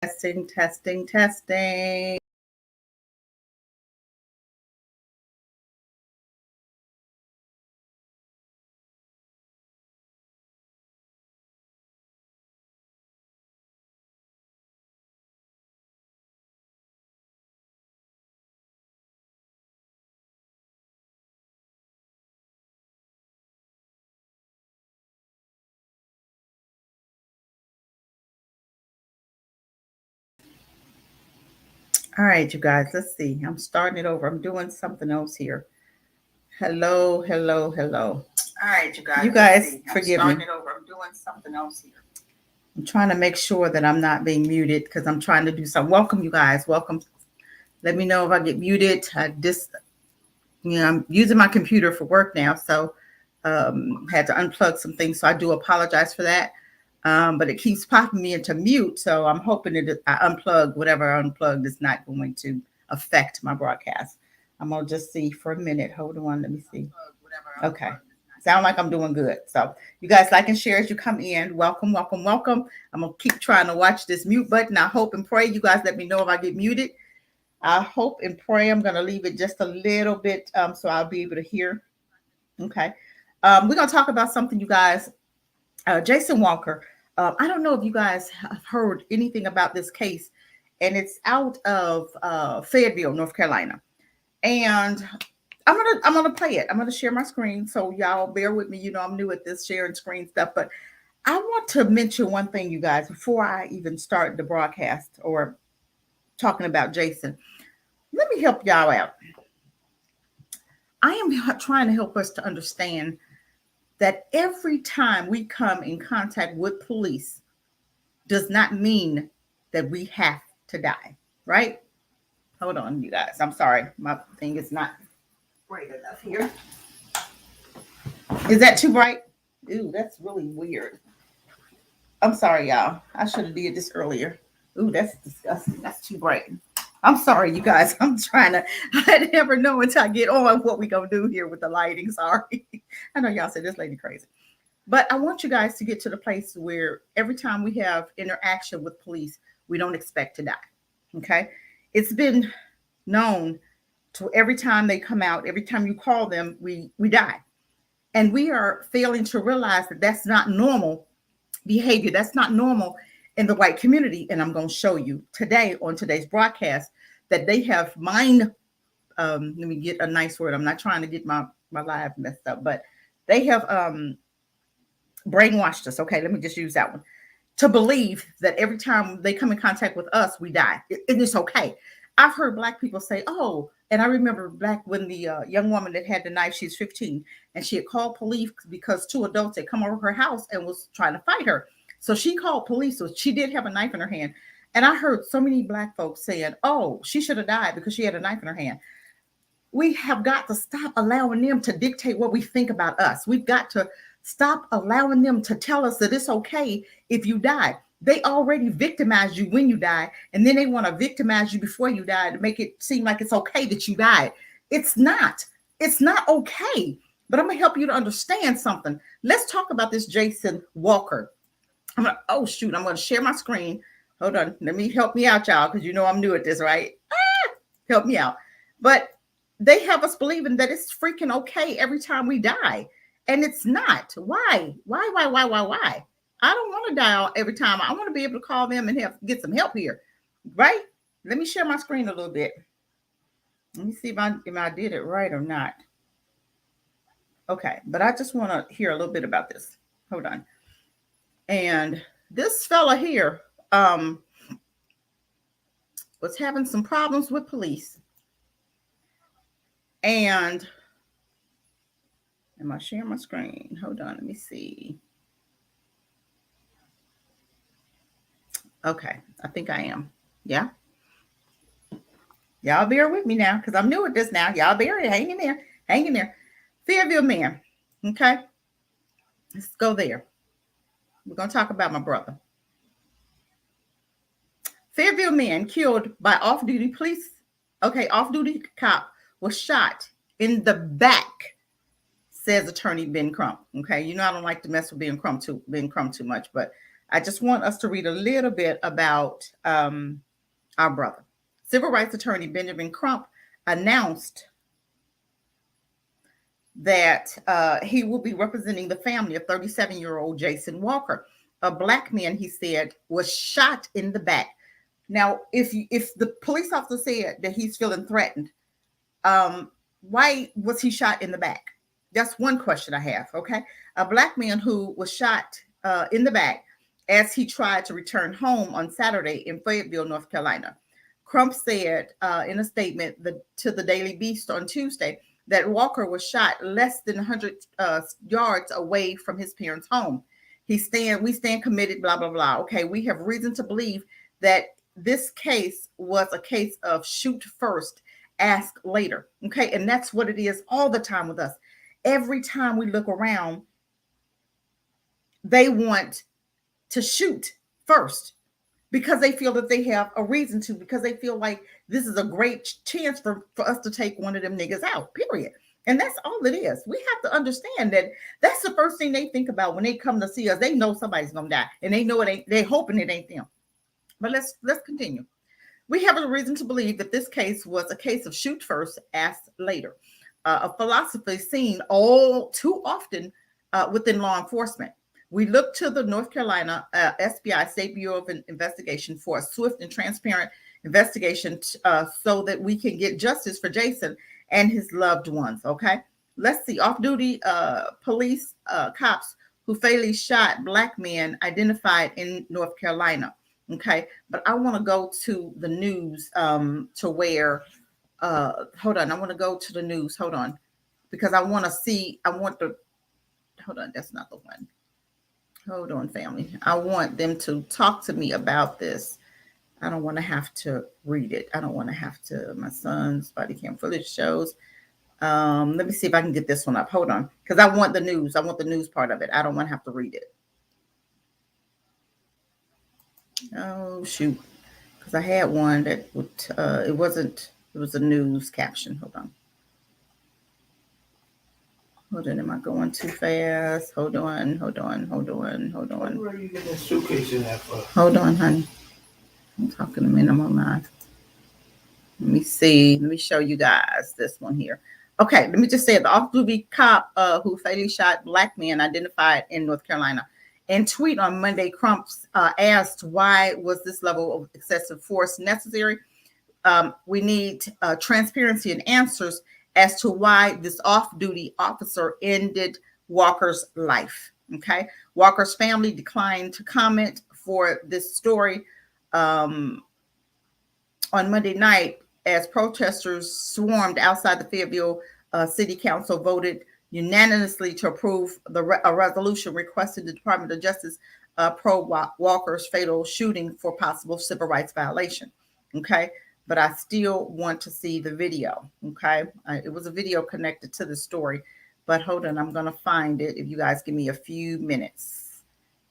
Testing, testing, testing. All right, you guys, let's see. I'm starting it over. I'm doing something else here. Hello, hello, hello. All right, you guys. You guys, forgive me. I'm starting it over. I'm doing something else here. I'm trying to make sure that I'm not being muted because I'm trying to do something. Welcome, you guys. Welcome. Let me know if I get muted. I'm using my computer for work now, so had to unplug some things. So I do apologize for that. But it keeps popping me into mute. So I'm hoping that I unplug whatever I unplugged is not going to affect my broadcast. I'm going to just see for a minute. Hold on. Let me see. Okay. Sound like I'm doing good. So you guys like and share as you come in. Welcome, welcome, welcome. I'm going to keep trying to watch this mute button. I hope and pray you guys let me know if I get muted. I hope and pray I'm going to leave it just a little bit so I'll be able to hear. Okay. We're going to talk about something, you guys. Jason Walker. I don't know if you guys have heard anything about this case, and it's out of Fayetteville, North Carolina. And I'm gonna play it. I'm gonna share my screen, so y'all bear with me. You know, I'm new at this sharing screen stuff, but I want to mention one thing, you guys, before I even start the broadcast or talking about Jason. Let me help y'all out. I am trying to help us to understand that every time we come in contact with police does not mean that we have to die, right? Hold on, you guys. I'm sorry. My thing is not bright enough here. Is that too bright? Ooh, that's really weird. I'm sorry, y'all. I should have did this earlier. Ooh, that's disgusting. That's too bright. I'm sorry, you guys. I'm trying to. I never know until I get on what we gonna do here with the lighting. Sorry. I know y'all said this lady crazy, but I want you guys to get to the place where every time we have interaction with police, we don't expect to die. Okay, it's been known to every time they come out, every time you call them, we die, and we are failing to realize that that's not normal behavior. That's not normal in the white community. And I'm going to show you today on today's broadcast that they have let me get a nice word. I'm not trying to get my live messed up, but they have brainwashed us. Okay, let me just use that one to believe that every time they come in contact with us, we die. And it's okay. I've heard Black people say, oh, and I remember back when the young woman that had the knife, she's 15, and she had called police because two adults had come over her house and was trying to fight her. So she called police. So she did have a knife in her hand. And I heard so many Black folks saying, oh, she should have died because she had a knife in her hand. We have got to stop allowing them to dictate what we think about us. We've got to stop allowing them to tell us that it's okay if you die. They already victimized you when you die, and then they want to victimize you before you die to make it seem like it's okay that you died. It's not. It's not okay. But I'm going to help you to understand something. Let's talk about this Jason Walker. I'm going to share my screen. Hold on. Let me help me out, y'all, because you know I'm new at this, right? Help me out. But they have us believing that it's freaking okay every time we die. And it's not. Why? Why? I don't want to die every time. I want to be able to call them and get some help here. Right? Let me share my screen a little bit. Let me see if I did it right or not. Okay, but I just want to hear a little bit about this. Hold on. And this fella here was having some problems with police. And am I sharing my screen? Hold on, let me see. Okay, I think I am. Yeah. Y'all bear with me now because I'm new at this now. Y'all bear it. Hang in there. Hang in there. Fayetteville man. Okay. Let's go there. We're going to talk about my brother. Fayetteville man killed by off-duty police. Okay, off-duty cop was shot in the back, says attorney Ben Crump. Okay, you know I don't like to mess with Ben Crump too much, but I just want us to read a little bit about our brother. Civil rights attorney Benjamin Crump announced that he will be representing the family of 37-year-old Jason Walker, a black man, he said, was shot in the back. Now, if the police officer said that he's feeling threatened, why was he shot in the back? That's one question I have, okay? A black man who was shot in the back as he tried to return home on Saturday in Fayetteville, North Carolina. Crump said in a statement to the Daily Beast on Tuesday that Walker was shot less than 100 yards away from his parents' home. We stand committed, blah, blah, blah. Okay, we have reason to believe that this case was a case of shoot first, ask later. Okay, and that's what it is all the time with us. Every time we look around, they want to shoot first because they feel that they have a reason to, because they feel like this is a great chance for us to take one of them niggas out, period. And that's all it is. We have to understand that that's the first thing they think about when they come to see us. They know somebody's gonna die, and they know it ain't. They're hoping it ain't them. But let's continue. We have a reason to believe that this case was a case of shoot first, ask later, a philosophy seen all too often within law enforcement. We look to the North Carolina SBI, State Bureau of Investigation, for a swift and transparent investigation so that we can get justice for Jason and his loved ones, okay? Let's see. Off-duty police cops who fatally shot black men identified in North Carolina, okay? But I want to go to the news to where, hold on, I want to go to the news, hold on, because I want to see, hold on, that's not the one. Hold on, family. I want them to talk to me about this. I don't want to have to read it. I don't want to have to. My son's body cam footage shows. Let me see if I can get this one up. Hold on, because I want the news. I want the news part of it. I don't want to have to read it. Oh shoot, because I had one that would. It wasn't. It was a news caption. Hold on. Hold on, am I going too fast? Hold on. Where are you getting that suitcase in that for? Hold on, honey. I'm talking to minimum life. Let me see. Let me show you guys this one here. Okay, let me just say it. The off-duty cop who fatally shot black men identified in North Carolina. In tweet on Monday, Crump asked why was this level of excessive force necessary? We need transparency and answers as to why this off-duty officer ended Walker's life. Okay, Walker's family declined to comment for this story on Monday night as protesters swarmed outside the Fayetteville City Council voted unanimously to approve a resolution requesting the Department of Justice probe Walker's fatal shooting for possible civil rights violation. Okay. But I still want to see the video, okay? It was a video connected to the story, but hold on, I'm going to find it if you guys give me a few minutes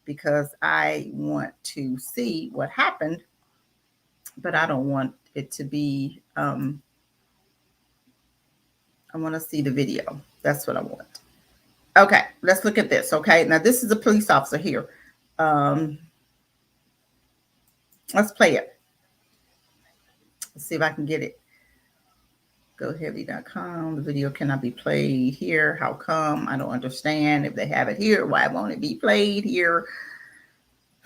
because I want to see what happened, but I don't want it to be, I want to see the video. That's what I want. Okay, let's look at this, okay? Now, this is a police officer here. Let's play it. Let's see if I can get it. GoHeavy.com. The video cannot be played here. How come? I don't understand. If they have it here, why won't it be played here?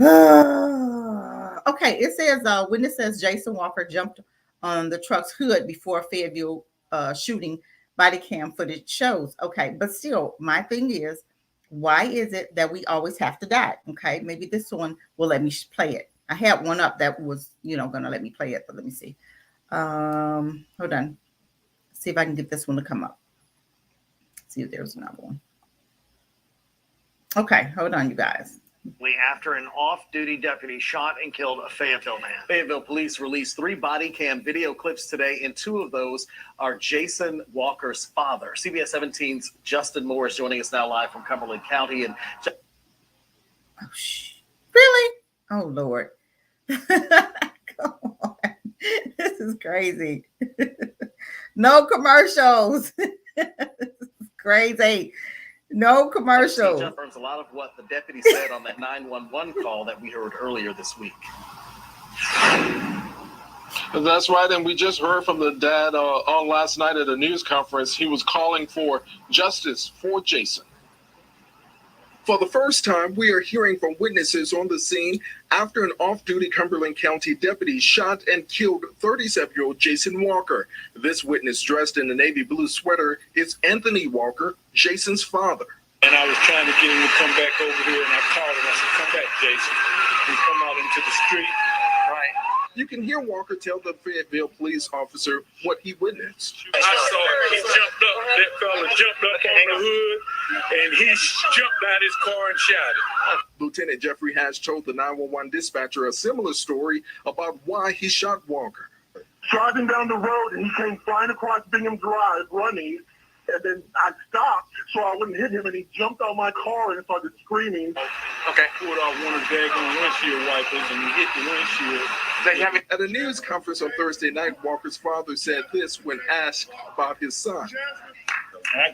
Okay, it says witness says Jason Walker jumped on the truck's hood before Fayetteville shooting. Body cam footage shows. Okay, but still, my thing is, why is it that we always have to die? Okay, maybe this one will let me play it. I had one up that was, gonna let me play it, but let me see. Hold on. See if I can get this one to come up. See if there's another one. Okay, hold on, you guys. After an off-duty deputy shot and killed a Fayetteville man. Fayetteville police released 3 body cam video clips today, and 2 of those are Jason Walker's father. CBS 17's Justin Moore is joining us now live from Cumberland County. And really? Oh, Lord. Come on. This is crazy. No commercials. This is crazy. No commercial. Confirms a lot of what the deputy said on that 911 call that we heard earlier this week. That's right, and we just heard from the dad on last night at a news conference. He was calling for justice for Jason. For the first time, we are hearing from witnesses on the scene after an off-duty Cumberland County deputy shot and killed 37-year-old Jason Walker. This witness, dressed in a navy blue sweater, is Anthony Walker, Jason's father. And I was trying to get him to come back over here, and I called him. I said, "Come back, Jason." He come out into the street. Right. You can hear Walker tell the Fayetteville police officer what he witnessed. I saw him. He jumped up. That fella jumped up on the hood, and he jumped out his car and shot it. Lieutenant Jeffrey Hatch told the 911 dispatcher a similar story about why he shot Walker. Driving down the road, and he came flying across Bingham Drive running, and then I stopped so I wouldn't hit him, and he jumped out my car and started screaming. Okay. Pulled out one of the daggone windshield wipers, and he hit the windshield. At a news conference on Thursday night, Walker's father said this when asked about his son. I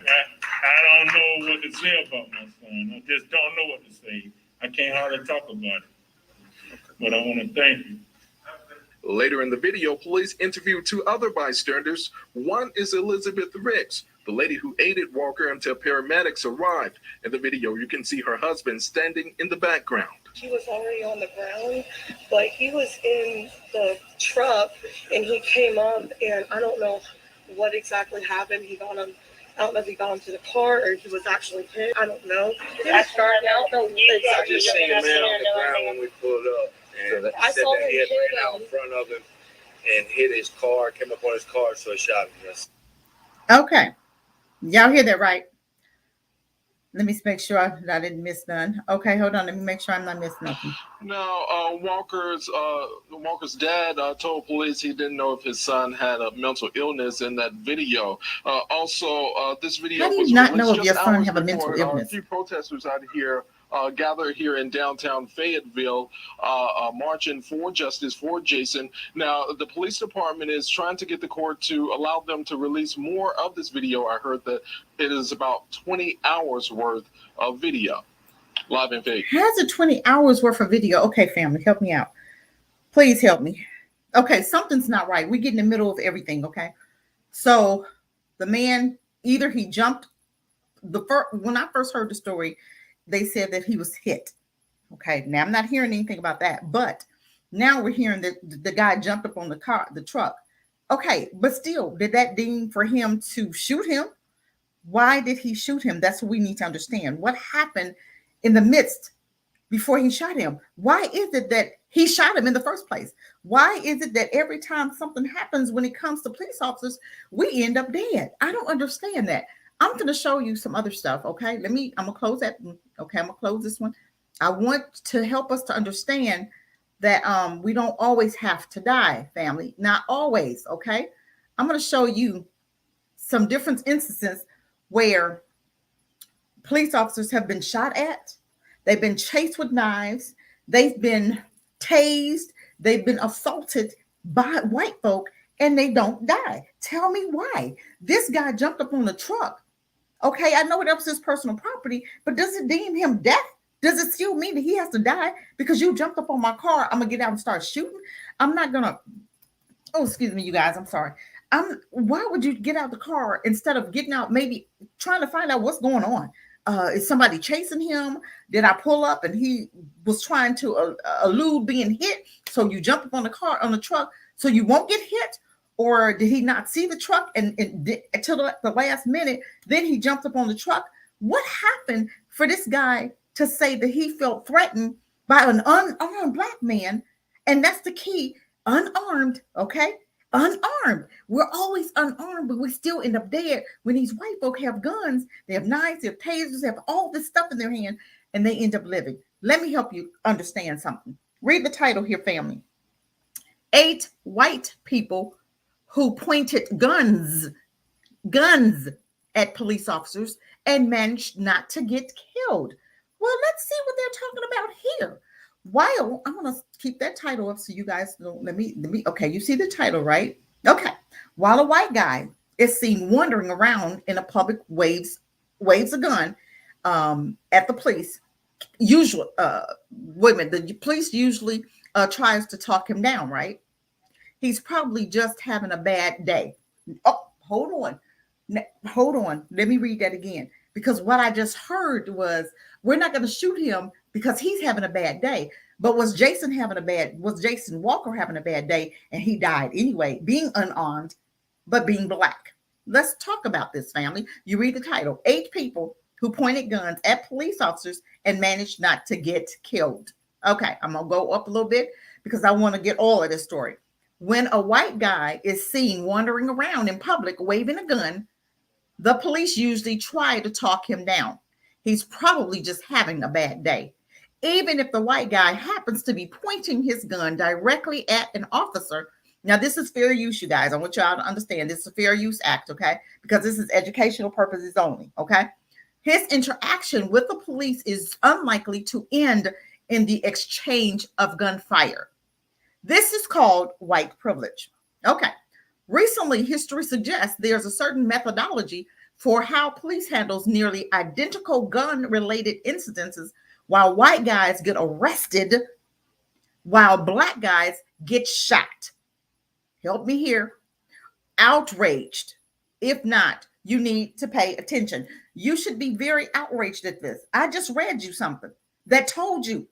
don't know what to say about my son. I just don't know what to say. I can't hardly talk about it. But I want to thank you. Later in the video, police interviewed two other bystanders. One is Elizabeth Ricks, the lady who aided Walker until paramedics arrived. In the video, you can see her husband standing in the background. He was already on the ground, but he was in the truck, and he came up, and I don't know what exactly happened. I don't know if he got into the car or he was actually hit. I don't know. He was starting out. I just seen a man on the ground when we pulled up. And I saw him he hit had ran out him. in front of him and hit his car, came up on his car, so he shot him. Okay. Y'all hear that right? Let me make sure I didn't miss none. Okay, hold on. Let me make sure I'm not missing nothing. Now, Walker's dad told police he didn't know if his son had a mental illness in that video. This video How do you was not know released if your just son hours have a mental before, illness? A few protesters out here gathered here in downtown Fayetteville, marching for justice for Jason. Now, the police department is trying to get the court to allow them to release more of this video. I heard that it is about 20 hours worth of video live in Vegas. How's it 20 hours worth of video? Okay, family, help me out. Please help me. Okay, something's not right. We get in the middle of everything, okay? So the man, either he jumped, when I first heard the story, they said that he was hit. Okay, now I'm not hearing anything about that, but now we're hearing that the guy jumped up on the truck. Okay, but still, did that deem for him to shoot him? Why did he shoot him? That's what we need to understand. What happened in the midst before he shot him? Why is it that he shot him in the first place? Why is it that every time something happens when it comes to police officers, we end up dead? I don't understand that. I'm going to show you some other stuff, okay? I'm going to close that. Okay, I'm going to close this one. I want to help us to understand that we don't always have to die, family. Not always, okay? I'm going to show you some different instances where police officers have been shot at. They've been chased with knives. They've been tased. They've been assaulted by white folk, and they don't die. Tell me why. This guy jumped up on the truck. Okay, I know that was his personal property, but does it deem him death? Does it still mean that he has to die because you jumped up on my car? I'm going to get out and start shooting. I'm not going to. Oh, excuse me, you guys. I'm sorry. Why would you get out the car instead of getting out, maybe trying to find out what's going on? Is somebody chasing him? Did I pull up and he was trying to elude being hit? So you jump up on the truck so you won't get hit? Or did he not see the truck and until the last minute, then he jumped up on the truck? What happened for this guy to say that he felt threatened by an unarmed black man? And that's the key, unarmed, okay? Unarmed. We're always unarmed, but we still end up dead when these white folk have guns, they have knives, they have tasers, they have all this stuff in their hand, and they end up living. Let me help you understand something. Read the title here, family. 8 white people who pointed guns at police officers and managed not to get killed. Well, let's see what they're talking about here. While I'm going to keep that title up so you guys know, let me, okay, you see the title, right? Okay. While a white guy is seen wandering around in a public waves a gun, at the police. Usually, women, the police usually tries to talk him down, right? He's probably just having a bad day. Oh, hold on. Let me read that again. Because what I just heard was, we're not going to shoot him because he's having a bad day. But was Jason Walker having a bad day, and he died anyway, being unarmed, but being black? Let's talk about this, family. You read the title: 8 people who pointed guns at police officers and managed not to get killed. Okay, I'm going to go up a little bit because I want to get all of this story. When a white guy is seen wandering around in public waving a gun, the police usually try to talk him down. He's probably just having a bad day. Even if the white guy happens to be pointing his gun directly at an officer. Now, this is fair use, you guys. I want y'all to understand this is a fair use act, okay? Because this is educational purposes only, okay? His interaction with the police is unlikely to end in the exchange of gunfire. This is called white privilege. Okay. Recently, history suggests there's a certain methodology for how police handles nearly identical gun-related incidences, while white guys get arrested, while black guys get shot. Help me here. Outraged. If not, you need to pay attention. You should be very outraged at this. I just read you something that told you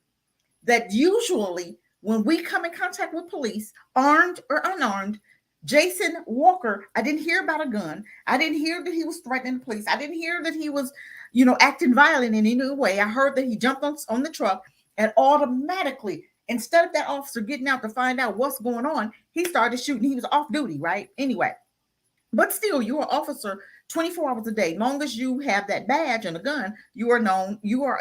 that usually when we come in contact with police, armed or unarmed, Jason Walker, I didn't hear about a gun. I didn't hear that he was threatening the police. I didn't hear that he was, acting violent in any way. I heard that he jumped on the truck, and automatically, instead of that officer getting out to find out what's going on, he started shooting. He was off duty, right? Anyway, but still, you're an officer 24 hours a day. Long as you have that badge and a gun, you are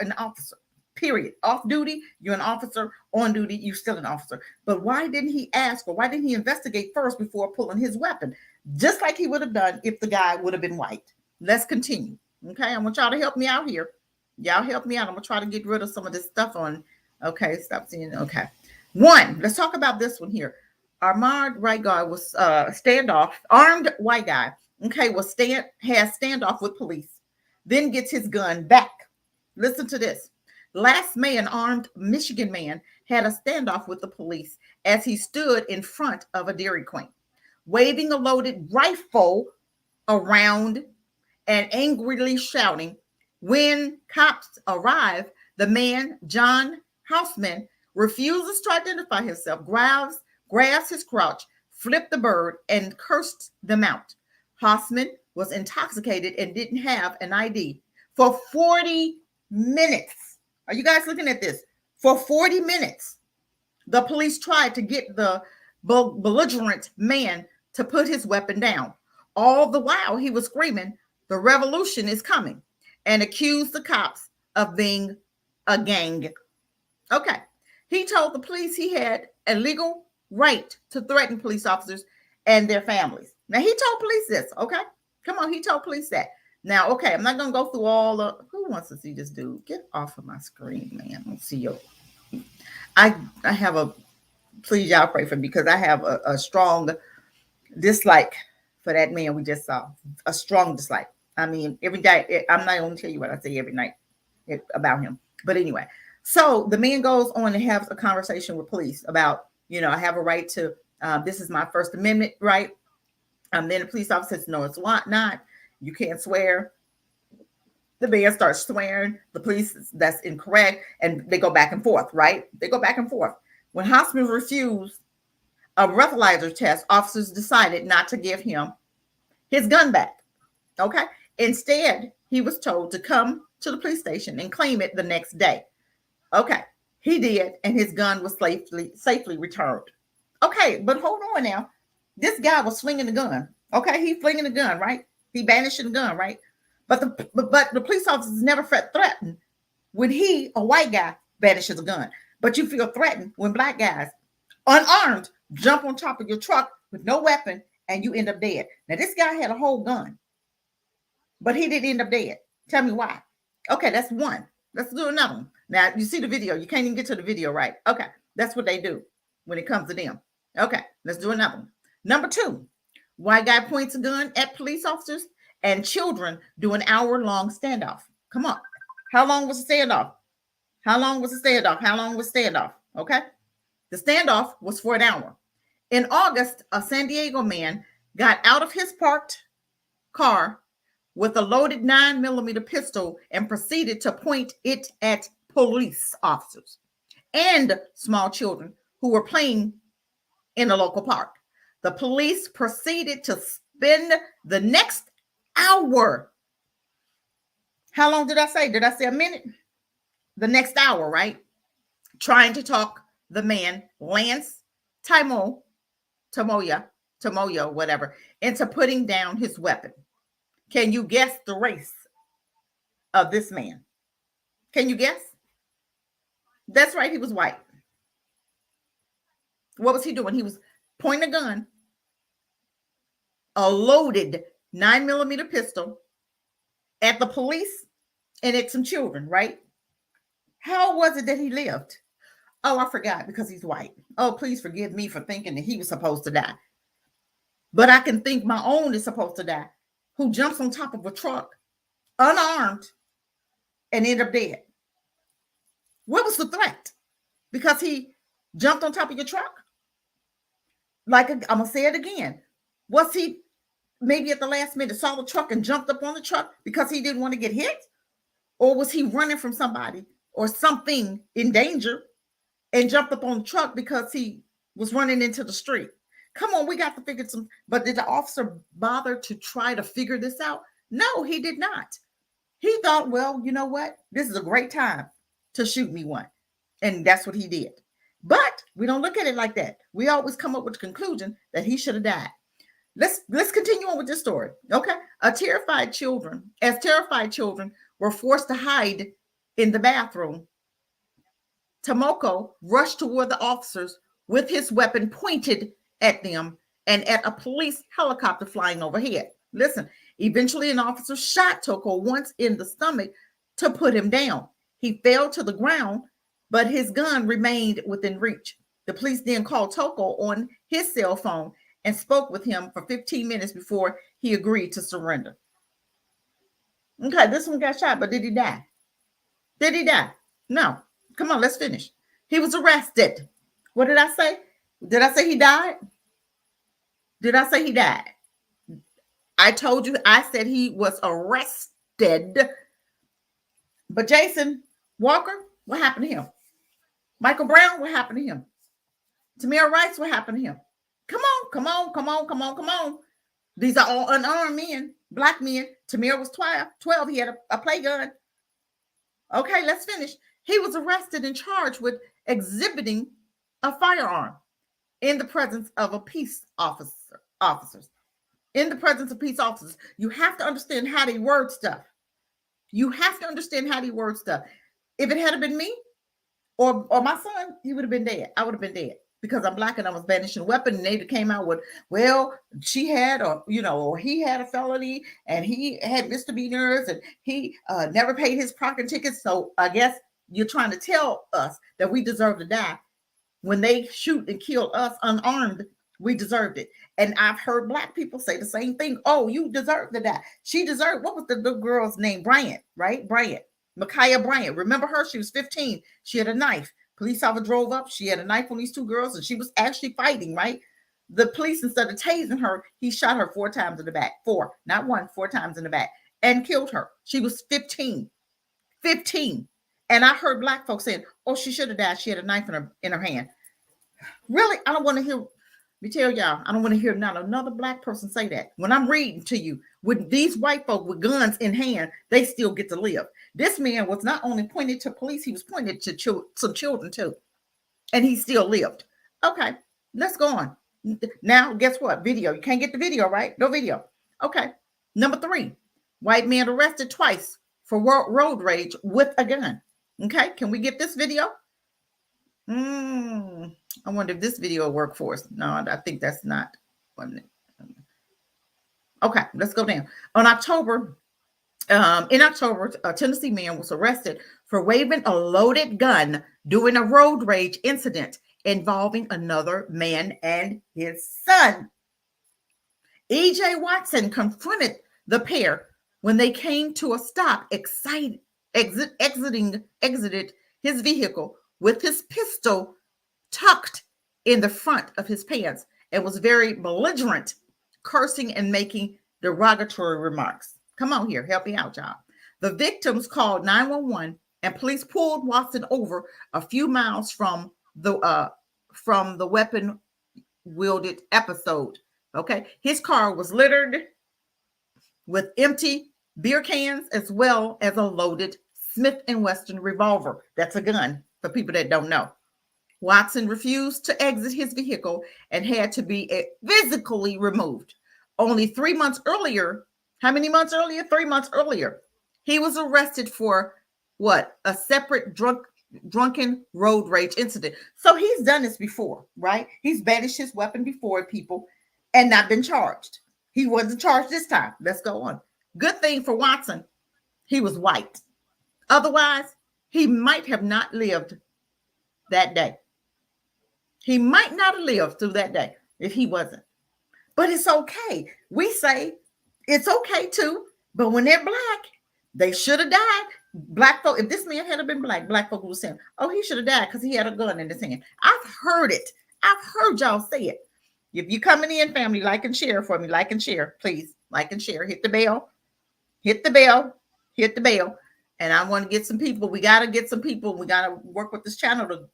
an officer. Period. Off duty, you're an officer. On duty, you're still an officer. But why didn't he ask, or why didn't he investigate first before pulling his weapon? Just like he would have done if the guy would have been white. Let's continue. Okay, I want y'all to help me out here. Y'all help me out. I'm going to try to get rid of some of this stuff on. Okay, stop seeing. Okay. 1, let's talk about this one here. Armed white guy was armed white guy. Okay, has standoff with police, then gets his gun back. Listen to this. Last May, an armed Michigan man had a standoff with the police as he stood in front of a Dairy Queen, waving a loaded rifle around and angrily shouting. When cops arrive, the man, John Hausman, refuses to identify himself, grabs his crotch, flipped the bird, and cursed them out. Hausman was intoxicated and didn't have an ID. For 40 minutes. Are you guys looking at this? For 40 minutes, the police tried to get the belligerent man to put his weapon down. All the while he was screaming, "The revolution is coming," and accused the cops of being a gang. Okay. He told the police he had a legal right to threaten police officers and their families. Now, he told police this, okay? Come on, he told police that. Now, okay, I'm not going to go through all the... Who wants to see this dude? Get off of my screen, man. Let's see you. I have a... Please, y'all pray for me, because I have a strong dislike for that man we just saw. A strong dislike. I mean, every day, I'm not going to tell you what I say every night about him. But anyway, so the man goes on and has a conversation with police about, I have a right to... this is my First Amendment right. Then the police officer says, no, it's not. You can't swear. The man starts swearing. The police, that's incorrect. And they go back and forth, right? They go back and forth. When Hausman refused a breathalyzer test, officers decided not to give him his gun back. Okay. Instead, he was told to come to the police station and claim it the next day. Okay. He did, and his gun was safely returned. Okay, but hold on now. This guy was swinging the gun. Okay, he's flinging the gun, right? He banishing the gun, right? But the police officers never felt threatened when a white guy, banishes a gun. But you feel threatened when black guys, unarmed, jump on top of your truck with no weapon and you end up dead. Now, this guy had a whole gun, but he didn't end up dead. Tell me why. Okay, that's one. Let's do another one. Now, you see the video. You can't even get to the video, right? Okay, that's what they do when it comes to them. Okay, let's do another one. Number 2, white guy points a gun at police officers and children do an hour-long standoff. Come on. How long was the standoff? How long was the standoff? How long was the standoff? Okay. The standoff was for an hour. In August, a San Diego man got out of his parked car with a loaded 9mm pistol and proceeded to point it at police officers and small children who were playing in a local park. The police proceeded to spend the next hour. How long did I say? Did I say a minute? The next hour, right? Trying to talk the man, Lance Tamoyo, whatever, into putting down his weapon. Can you guess the race of this man? Can you guess? That's right, he was white. What was he doing? He was pointing a gun, a loaded 9mm pistol at the police and at some children, right? How was it that he lived? Oh, I forgot, because he's white. Oh, please forgive me for thinking that he was supposed to die. But I can think my own is supposed to die, who jumps on top of a truck, unarmed, and ended up dead. What was the threat? Because he jumped on top of your truck? Like, I'm going to say it again. Was he maybe at the last minute saw the truck and jumped up on the truck because he didn't want to get hit? Or was he running from somebody or something in danger and jumped up on the truck because he was running into the street? Come on, we got to figure some. But did the officer bother to try to figure this out? No, he did not. He thought, well, you know what? This is a great time to shoot me one. And that's what he did. But we don't look at it like that. We always come up with the conclusion that he should have died. Let's continue on with this story. Okay. Terrified children were forced to hide in the bathroom, Tomoko rushed toward the officers with his weapon pointed at them and at a police helicopter flying overhead. Listen, eventually an officer shot Toko once in the stomach to put him down. He fell to the ground, but his gun remained within reach. The police then called Toko on his cell phone and spoke with him for 15 minutes before he agreed to surrender. Okay, this one got shot, but did he die? Did he die? No. Come on, let's finish. He was arrested. What did I say? Did I say he died? Did I say he died? I told you, I said he was arrested. But Jason Walker, what happened to him? Michael Brown, what happened to him? Tamir Rice, what happened to him? Come on. These are all unarmed men, black men. Tamir was 12. He had a play gun. Okay, let's finish. He was arrested and charged with exhibiting a firearm in the presence of a peace officers. In the presence of peace officers. You have to understand how they word stuff. If it had been me or my son, he would have been dead. I would have been dead because I'm black and I was banishing a weapon. And they came out with, well, she had, or he had a felony and he had misdemeanors and he never paid his parking tickets. So I guess you're trying to tell us that we deserve to die. When they shoot and kill us unarmed, we deserved it. And I've heard black people say the same thing. Oh, you deserve to die. She deserved, what was the little girl's name? Bryant, right? Ma'Khia Bryant. Remember her? She was 15. She had a knife. Police officer drove up. She had a knife on these two girls and she was actually fighting, right? The police, instead of tasing her, he shot her 4 times in the back. 4, not 1, 4 times in the back and killed her. She was 15. And I heard black folks saying, oh, she should have died. She had a knife in her hand. Really? I don't want to hear, let me tell y'all, I don't want to hear not another black person say that. When I'm reading to you, with these white folk with guns in hand, they still get to live. This man was not only pointed to police, he was pointed to some children too. And he still lived. Okay, let's go on. Now, guess what? Video. You can't get the video, right? No video. Okay. Number 3, white man arrested twice for road rage with a gun. Okay, can we get this video? I wonder if this video will work for us. No, I think that's not. Okay, let's go down. In October, a Tennessee man was arrested for waving a loaded gun during a road rage incident involving another man and his son. E.J. Watson confronted the pair when they came to a stop, excited exited his vehicle with his pistol tucked in the front of his pants and was very belligerent, cursing and making derogatory remarks. Come on here, help me out, y'all. The victims called 911 and police pulled Watson over a few miles from the weapon wielded episode. Okay, his car was littered with empty beer cans as well as a loaded Smith & Wesson revolver. That's a gun for people that don't know. Watson refused to exit his vehicle and had to be physically removed. Only 3 months earlier, how many months earlier? 3 months earlier, he was arrested for what? A separate drunken road rage incident. So he's done this before, right? He's banished his weapon before people and not been charged. He wasn't charged this time. Let's go on. Good thing for Watson, he was white. Otherwise, he might have not lived that day. He might not have lived through that day if he wasn't. But it's okay. We say it's okay too. But when they're black, they should have died. Black folk, if this man had been black folk would say, oh, he should have died because he had a gun in his hand. I've heard it. I've heard y'all say it. If you coming in, family, like and share for me. Like and share, please. Like and share. Hit the bell. Hit the bell. Hit the bell. And I want to get some people. We got to get some people. We got to work with this channel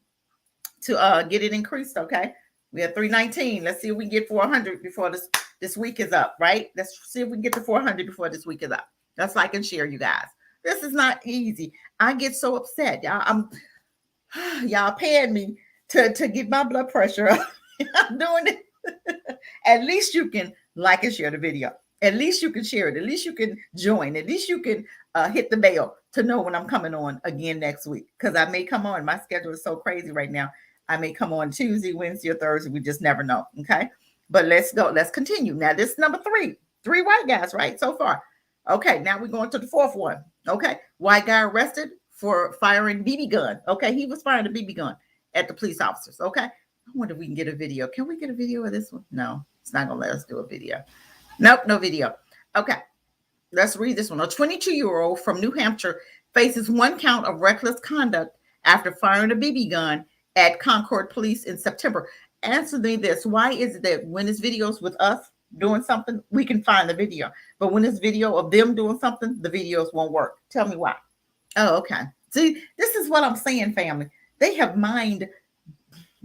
to get it increased, okay? We have 319. Let's see if we can get 400 before this week is up, right? Let's see if we can get to 400 before this week is up. That's like and share, you guys. This is not easy. I get so upset, y'all. Y'all paying me to get my blood pressure up. I'm doing it. At least you can like and share the video. At least you can share it. At least you can join. At least you can hit the bell to know when I'm coming on again next week. Because I may come on. My schedule is so crazy right now. I may come on Tuesday, Wednesday, or Thursday. We just never know. Okay. But let's go. Let's continue. Now, this is number 3. 3 white guys, right? So far. Okay. Now we're going to the 4th one. Okay. White guy arrested for firing BB gun. Okay. He was firing a BB gun at the police officers. Okay. I wonder if we can get a video. Can we get a video of this one? No, it's not going to let us do a video. Nope. No video. Okay. Let's read this one. A 22-year-old from New Hampshire faces 1 count of reckless conduct after firing a BB gun at Concord Police in September. Answer me this. Why is it that when it's videos with us doing something, we can find the video, but when it's video of them doing something, the videos won't work? Tell me why. Oh, okay. See, this is what I'm saying, family. They have mind.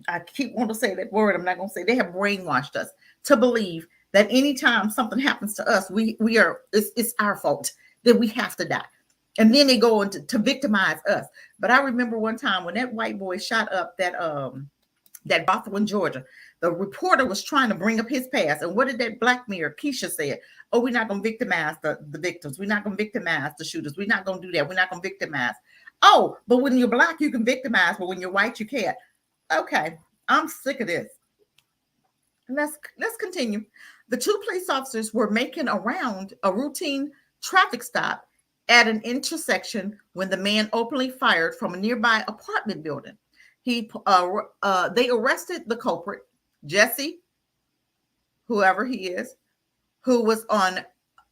I keep wanting to say that word. I'm not going to say. They have brainwashed us to believe that anytime something happens to us, it's our fault, that we have to die. And then they go into to victimize us. But I remember one time when that white boy shot up that brothel in Georgia, the reporter was trying to bring up his past. And what did that black mirror, Keisha, said? Oh, we're not going to victimize the victims. We're not going to victimize the shooters. We're not going to do that. We're not going to victimize. Oh, but when you're black, you can victimize. But when you're white, you can't. Okay, I'm sick of this. Let's continue. The 2 police officers were making around a routine traffic stop at an intersection when the man openly fired from a nearby apartment building. They arrested the culprit, Jesse, whoever he is, who was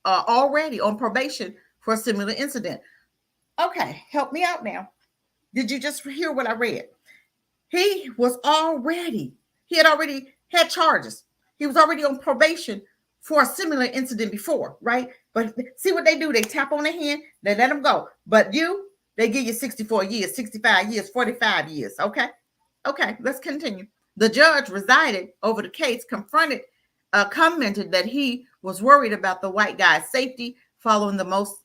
already on probation for a similar incident. Okay, help me out now. Did you just hear what I read? He had already had charges. He was already on probation for a similar incident before, right? But see what they do. They tap on their hand, they let them go. But they give you 64 years, 65 years, 45 years. Okay, let's continue. The judge resided over the case, commented that he was worried about the white guy's safety following the most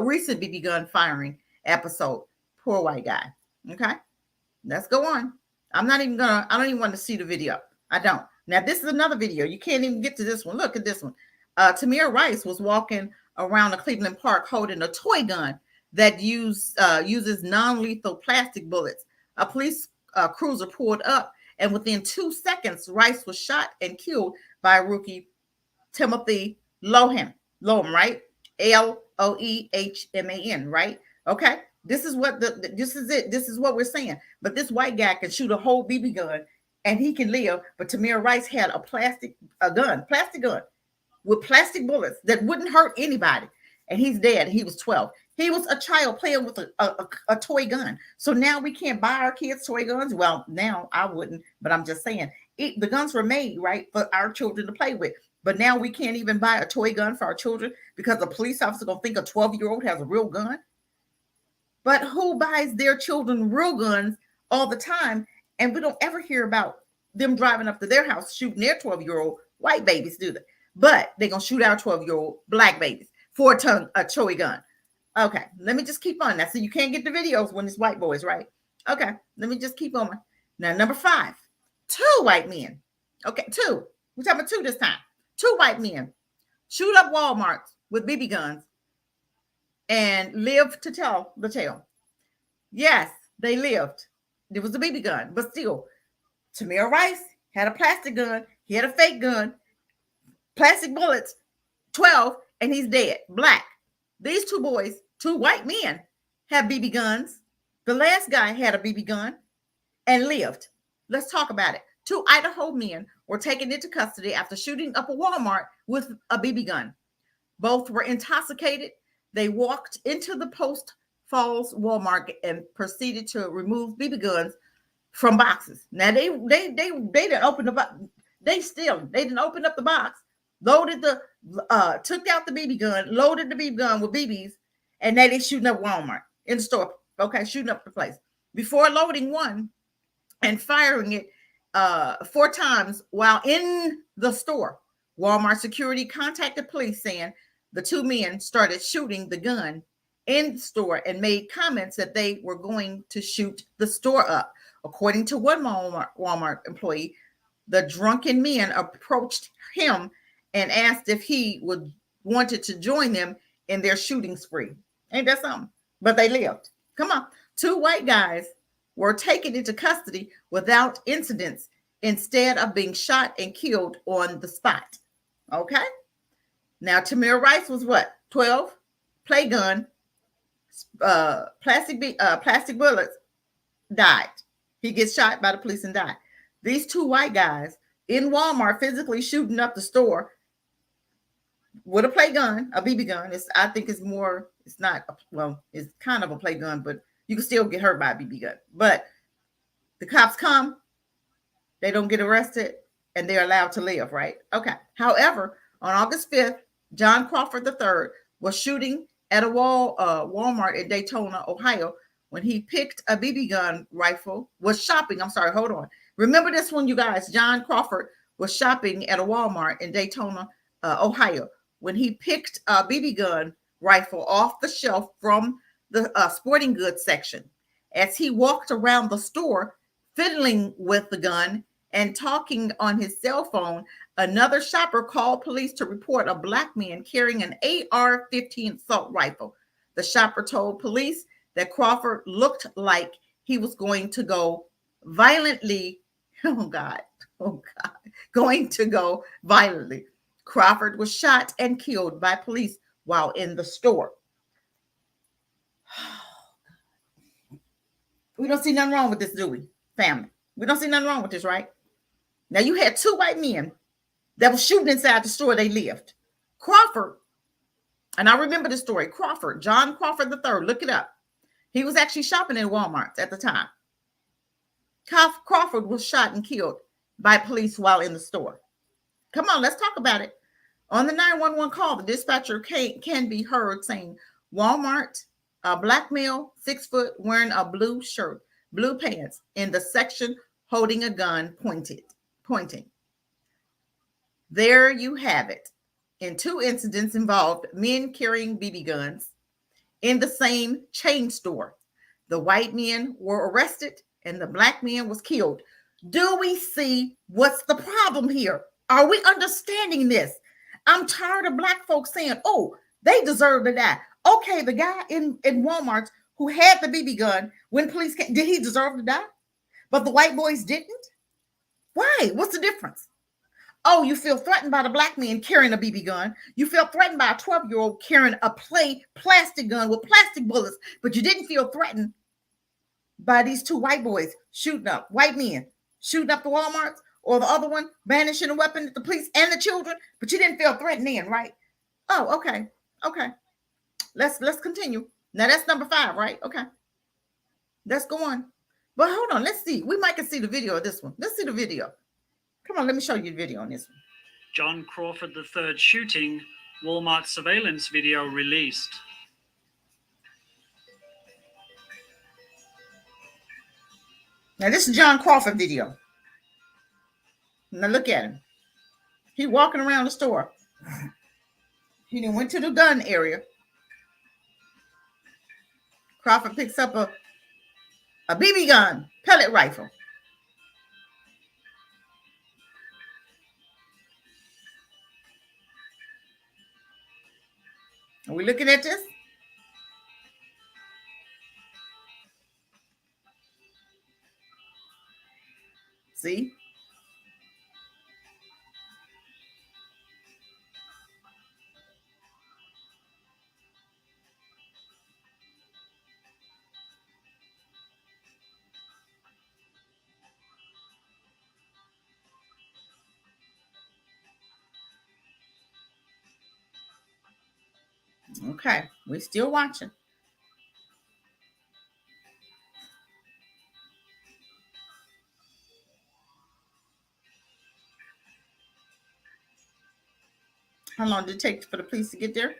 recent BB gun firing episode. Poor white guy. Okay, let's go on. I don't even want to see the video. I don't. Now, this is another video. You can't even get to this one. Look at this one. Tamir Rice was walking around a Cleveland park holding a toy gun that uses non-lethal plastic bullets. A police cruiser pulled up, and within 2 seconds, Rice was shot and killed by rookie Timothy Lohan, right? Loehman, right? Okay. This is what this is what we're saying. But this white guy can shoot a whole BB gun and he can live. But Tamir Rice had a plastic gun with plastic bullets that wouldn't hurt anybody. And he's dead. He was 12. He was a child playing with a toy gun. So now we can't buy our kids toy guns. Well, now I wouldn't, but I'm just saying the guns were made, right, for our children to play with. But now we can't even buy a toy gun for our children because a police officer gonna think a 12-year-old has a real gun. But who buys their children real guns all the time? And we don't ever hear about them driving up to their house shooting their 12-year-old white babies, do they? But they're gonna shoot our 12-year-old black babies for a toy gun. Okay, let me just keep on. Now, so you can't get the videos when it's white boys, right? Okay, let me just keep on. Now, number 5, 2 white men. Okay, 2. We're talking about 2 this time. 2 white men shoot up Walmarts with BB guns and live to tell the tale. Yes, they lived. There was a BB gun, but still, Tamir Rice had a plastic gun. He had a fake gun, plastic bullets, 12, and he's dead, black. These 2 boys, 2 white men, have BB guns. The last guy had a BB gun and lived. Let's talk about it. 2 Idaho men were taken into custody after shooting up a Walmart with a BB gun. Both were intoxicated. They walked into the Post Falls Walmart and proceeded to remove BB guns from boxes. Now they didn't open the box. They didn't open up the box. Loaded took out the BB gun, loaded the BB gun with BBs, and now they shooting up Walmart in the store. Okay, shooting up the place before loading one and firing it 4 times while in the store. Walmart security contacted police saying the 2 men started shooting the gun in the store and made comments that they were going to shoot the store up. According to one Walmart employee, the drunken men approached him and asked if he wanted to join them in their shooting spree. Ain't that something? But they lived. Come on. 2 white guys were taken into custody without incidents instead of being shot and killed on the spot. Okay. Now, Tamir Rice was what? 12, play gun, plastic bullets, died. He gets shot by the police and died. These 2 white guys in Walmart physically shooting up the store with a play gun, a BB gun. It's kind of a play gun, but you can still get hurt by a BB gun. But the cops come, they don't get arrested, and they're allowed to live, right? Okay. However, on August 5th, John Crawford III was shooting at a Walmart in Daytona, Ohio, when he picked a BB gun rifle, was shopping. I'm sorry, hold on. Remember this one, you guys. John Crawford was shopping at a Walmart in Daytona, Ohio, when he picked a BB gun rifle off the shelf from the sporting goods section. As he walked around the store, fiddling with the gun and talking on his cell phone, another shopper called police to report a black man carrying an AR-15 assault rifle. The shopper told police that Crawford looked like he was going to go violently. Going to go violently. Crawford was shot and killed by police while in the store. We don't see nothing wrong with this, do we, family? We don't see nothing wrong with this, right? Now, you had 2 white men that were shooting inside the store they lived. Crawford, and I remember the story, Crawford, John Crawford III, look it up. He was actually shopping in Walmart at the time. Crawford was shot and killed by police while in the store. Come on, let's talk about it. On the 911 call, the dispatcher can be heard saying, Walmart, a black male, 6 foot, wearing a blue shirt, blue pants, in the section holding a gun pointing. There you have it. In 2 incidents involved men carrying BB guns in the same chain store. The white men were arrested and the black man was killed. Do we see what's the problem here? Are we understanding this? I'm tired of black folks saying, oh, they deserve to die. Okay, the guy in Walmart who had the BB gun when police came, did he deserve to die? But the white boys didn't? Why? What's the difference? Oh, you feel threatened by the black man carrying a BB gun. You feel threatened by a 12-year-old carrying a plastic gun with plastic bullets, but you didn't feel threatened by these 2 white boys shooting up, white men shooting up the Walmarts, or the other one banishing a weapon at the police and the children, but you didn't feel threatened then, right? Oh, okay. Let's continue. Now that's number 5, right? Okay. That's going. But hold on. Let's see. We might can see the video of this one. Let's see the video. Come on. Let me show you the video on this one. John Crawford III shooting, Walmart surveillance video released. Now this is John Crawford video. Now look at him. He walking around the store. He then went to the gun area. Crawford picks up a BB gun, pellet rifle. Are we looking at this? See? Okay, we're still watching. How long did it take for the police to get there?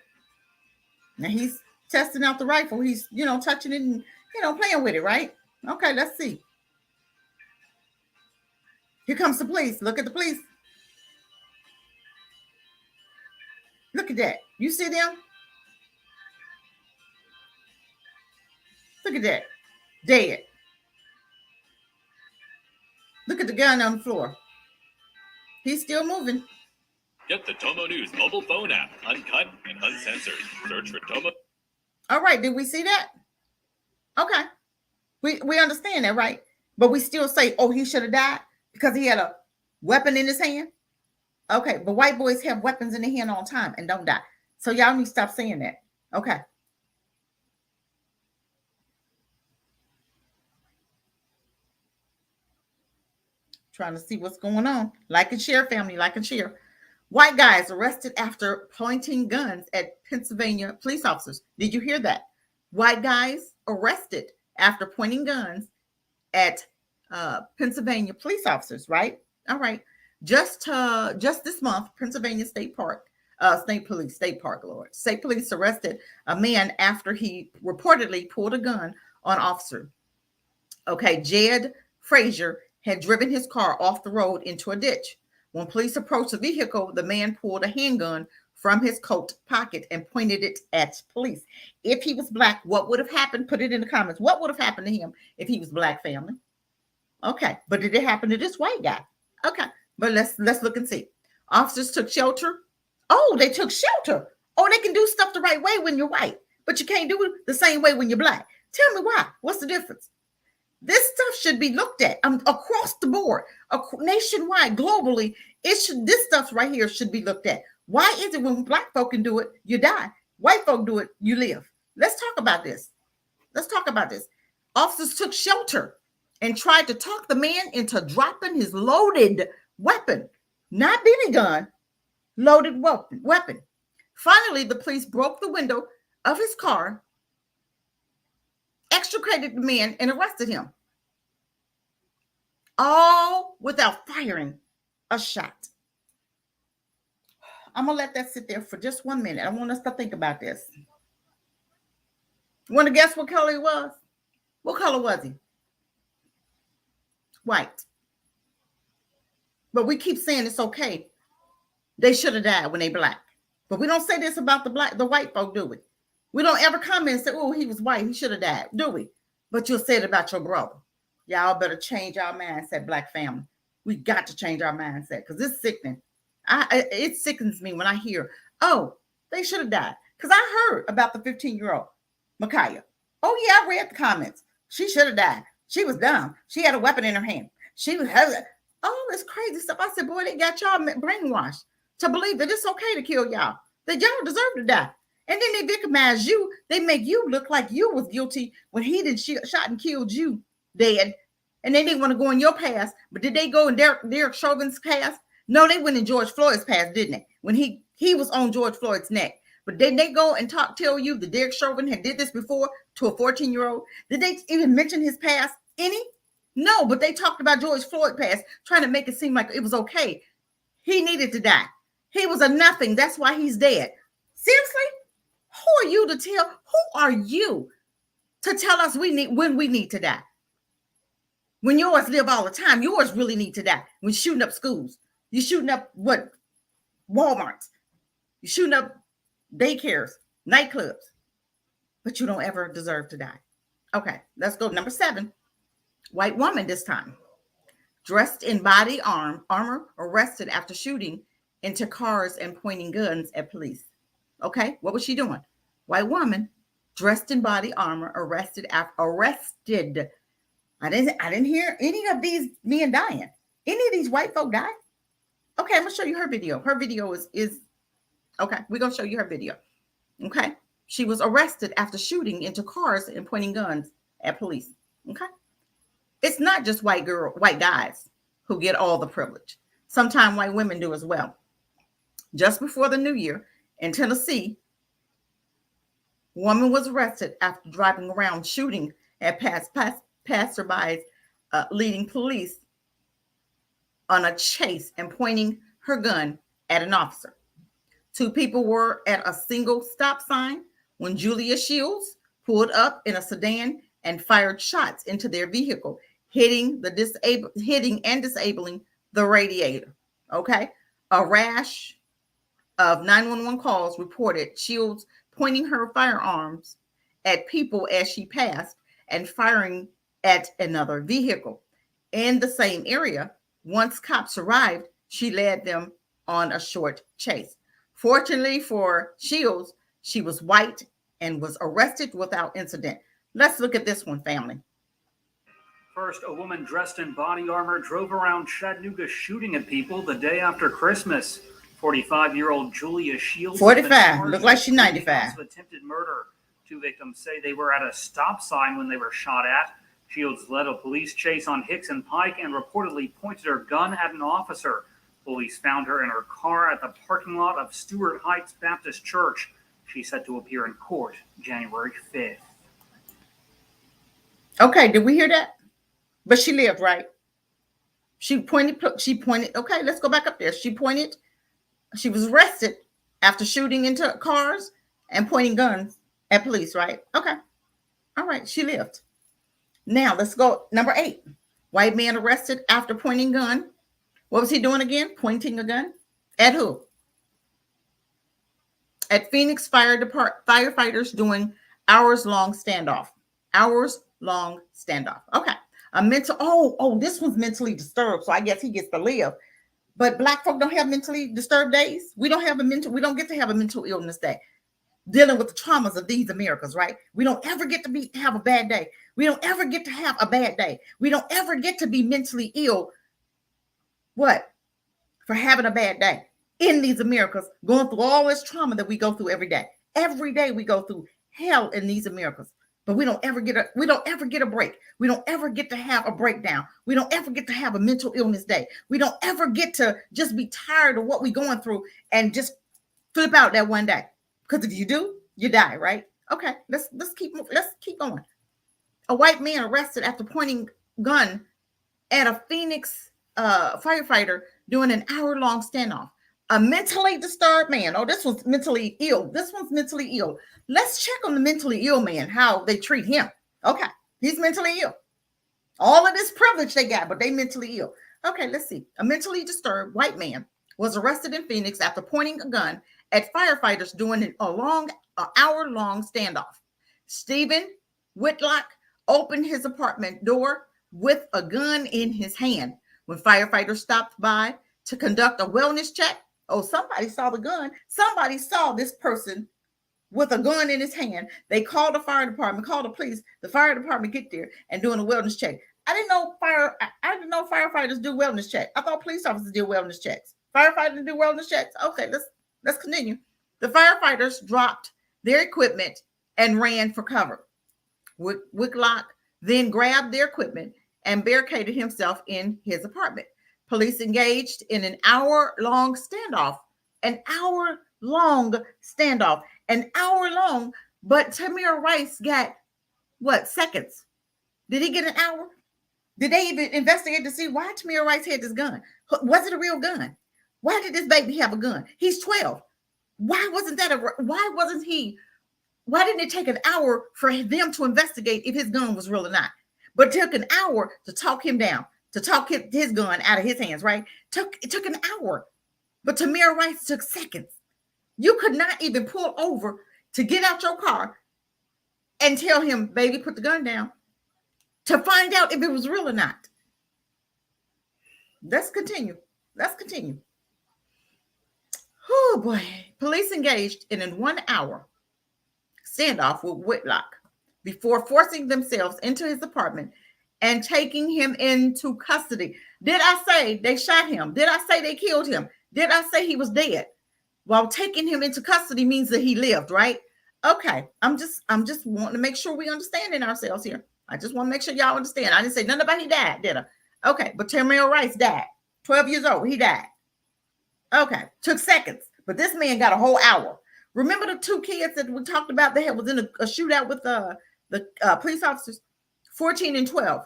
Now he's testing out the rifle. He's, touching it and, playing with it, right? Okay, let's see. Here comes the police. Look at the police. Look at that. You see them? Look at that. Dead. Look at the gun on the floor. He's still moving. Get the Tomo News mobile phone app, uncut and uncensored. Search for Tomo. All right, did we see that? Okay. We understand that, right? But we still say, oh, he should have died because he had a weapon in his hand. Okay, but white boys have weapons in their hand all the time and don't die. So y'all need to stop saying that. Okay. Trying to see what's going on. Like and share, family. Like and share. White guys arrested after pointing guns at Pennsylvania police officers. Did you hear that? White guys arrested after pointing guns at Pennsylvania police officers, right? All right. Just this month, Pennsylvania State Park Police arrested a man after he reportedly pulled a gun on an officer. Okay, Jed Frazier had driven his car off the road into a ditch. When police approached the vehicle, the man pulled a handgun from his coat pocket and pointed it at police. If he was black, what would have happened? Put it in the comments. What would have happened to him if he was black, family? Okay, but did it happen to this white guy? Okay, but let's look and see. Officers took shelter. Oh, they took shelter. Oh, they can do stuff the right way when you're white, but you can't do it the same way when you're black. Tell me why. What's the difference? This stuff should be looked at across the board, nationwide, globally. This stuff right here should be looked at. Why is it when black folk can do it, you die? White folk do it, you live. Let's talk about this. Officers took shelter and tried to talk the man into dropping his loaded weapon, not BB gun, loaded weapon. Finally, the police broke the window of his car, extricated the man, and arrested him. All without firing a shot. I'm going to let that sit there for just 1 minute. I want us to think about this. You want to guess what color he was? What color was he? White. But we keep saying it's okay. They should have died when they black. But we don't say this about the white folk, do we? We don't ever comment and say, oh, he was white, he should have died, do we? But you'll say it about your brother. Y'all better change our mindset, black family. We got to change our mindset because it's sickening. It sickens me when I hear, oh, they should have died. Because I heard about the 15-year-old, Micaiah. Oh, yeah, I read the comments. She should have died. She was dumb. She had a weapon in her hand. She was all this crazy stuff. I said, boy, they got y'all brainwashed to believe that it's okay to kill y'all, that y'all deserve to die. And then they victimize you. They make you look like you was guilty when he did shot and killed you dead. And then they want to go in your past. But did they go in Derek Chauvin's past? No, they went in George Floyd's past, didn't they? When he was on George Floyd's neck. But did they go and tell you that Derek Chauvin had did this before to a 14-year-old? Did they even mention his past? Any? No, but they talked about George Floyd past, trying to make it seem like it was okay. He needed to die. He was a nothing. That's why he's dead. Seriously? Who are you to tell? Who are you to tell us when we need to die? When yours live all the time, yours really need to die. When shooting up schools, you're shooting up what? Walmarts. You're shooting up daycares, nightclubs, but you don't ever deserve to die. Okay, let's go. Number 7, white woman this time. Dressed in body armor, arrested after shooting into cars and pointing guns at police. Okay, what was she doing? White woman, dressed in body armor, arrested. I didn't hear any of these men dying. Any of these white folk die? Okay, I'm gonna show you her video. Her video is okay. We're gonna show you her video. Okay, she was arrested after shooting into cars and pointing guns at police. Okay, it's not just white guys who get all the privilege. Sometimes white women do as well. Just before the new year in Tennessee, a woman was arrested after driving around shooting at passerbys, leading police on a chase and pointing her gun at an officer. 2 people were at a single stop sign when Julia Shields pulled up in a sedan and fired shots into their vehicle, hitting and disabling the radiator. Okay, a rash of 911 calls reported Shields pointing her firearms at people as she passed and firing at another vehicle. In the same area, once cops arrived, she led them on a short chase. Fortunately for Shields, she was white and was arrested without incident. Let's look at this one, family. First, a woman dressed in body armor drove around Chattanooga shooting at people the day after Christmas. 45-year-old Julia Shields. 45. Look like she's 95. Attempted murder. 2 victims say they were at a stop sign when they were shot at. Shields led a police chase on Hicks and Pike and reportedly pointed her gun at an officer. Police found her in her car at the parking lot of Stewart Heights Baptist Church. She's set to appear in court January 5th. Okay, did we hear that? But she lived, right? She pointed. Okay, let's go back up there. She was arrested after shooting into cars and pointing guns at police, right? Okay. All right, she lived. Now let's go. Number 8, white man arrested after pointing gun. What was he doing again? Pointing a gun at who? At Phoenix Fire Department. Firefighters doing hours-long standoff. Hours-long standoff. Okay. This one's mentally disturbed, so I guess he gets to live. But Black folk don't have mentally disturbed days. We don't get to have a mental illness day. Dealing with the traumas of these Americas, right? We don't ever get to have a bad day. We don't ever get to have a bad day. We don't ever get to be mentally ill. What? For having a bad day. In these Americas, going through all this trauma that we go through every day. Every day we go through hell in these Americas. But we don't ever get a break. We don't ever get to have a breakdown. We don't ever get to have a mental illness day. We don't ever get to just be tired of what we're going through and just flip out that one day. Because if you do, you die, right? Okay, let's keep going. A white man arrested after pointing gun at a Phoenix firefighter during an hour-long standoff. A mentally disturbed man. Oh, this one's mentally ill. Let's check on the mentally ill man, how they treat him. Okay, he's mentally ill. All of this privilege they got, but they mentally ill. Okay, let's see. A mentally disturbed white man was arrested in Phoenix after pointing a gun at firefighters during an hour-long standoff. Stephen Whitlock opened his apartment door with a gun in his hand. When firefighters stopped by to conduct a wellness check, somebody saw the gun. Somebody saw this person with a gun in his hand. They called the fire department, called the police. The fire department get there and doing a wellness check. I didn't know firefighters do wellness checks. I thought police officers do wellness checks. Firefighters do wellness checks. Okay, let's continue. The firefighters dropped their equipment and ran for cover. Whitlock then grabbed their equipment and barricaded himself in his apartment. Police engaged in an hour-long standoff an hour long, but Tamir Rice got what, seconds? Did he get an hour? Did they even investigate to see why Tamir Rice had this gun? Was it a real gun? Why did this baby have a gun? He's 12. Why wasn't why didn't it take an hour for them to investigate if his gun was real or not? But it took an hour to talk him down, to talk his gun out of his hands, right? It took an hour. But Tamir Rice took seconds. You could not even pull over to get out your car and tell him, baby, put the gun down, to find out if it was real or not. Let's continue. Oh boy. Police engaged in a 1 hour standoff with Whitlock before forcing themselves into his apartment and taking him into custody. Did I say they shot him? Did I say they killed him? Did I say he was dead? Well, taking him into custody means that he lived, right? Okay, I'm just wanting to make sure we understanding ourselves here. I just want to make sure y'all understand. I didn't say nothing about he died, did I? Okay, but Tamir Rice died. 12 years old, he died. Okay, took seconds, but this man got a whole hour. Remember the 2 kids that we talked about that was in a shootout with the police officers, 14 and 12.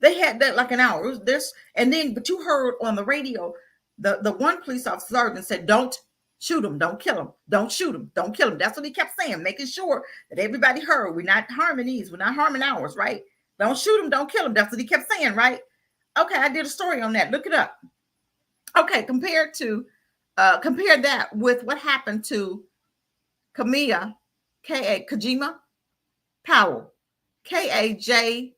They had that like an hour. But you heard on the radio, the one police officer sergeant said, "Don't shoot him, don't kill him, don't shoot him, don't kill him." That's what he kept saying, making sure that everybody heard. We're not harming these, we're not harming ours, right? Don't shoot him, don't kill him. That's what he kept saying, right? Okay, I did a story on that. Look it up. Okay, compare that with what happened to Kajima Powell, Kajime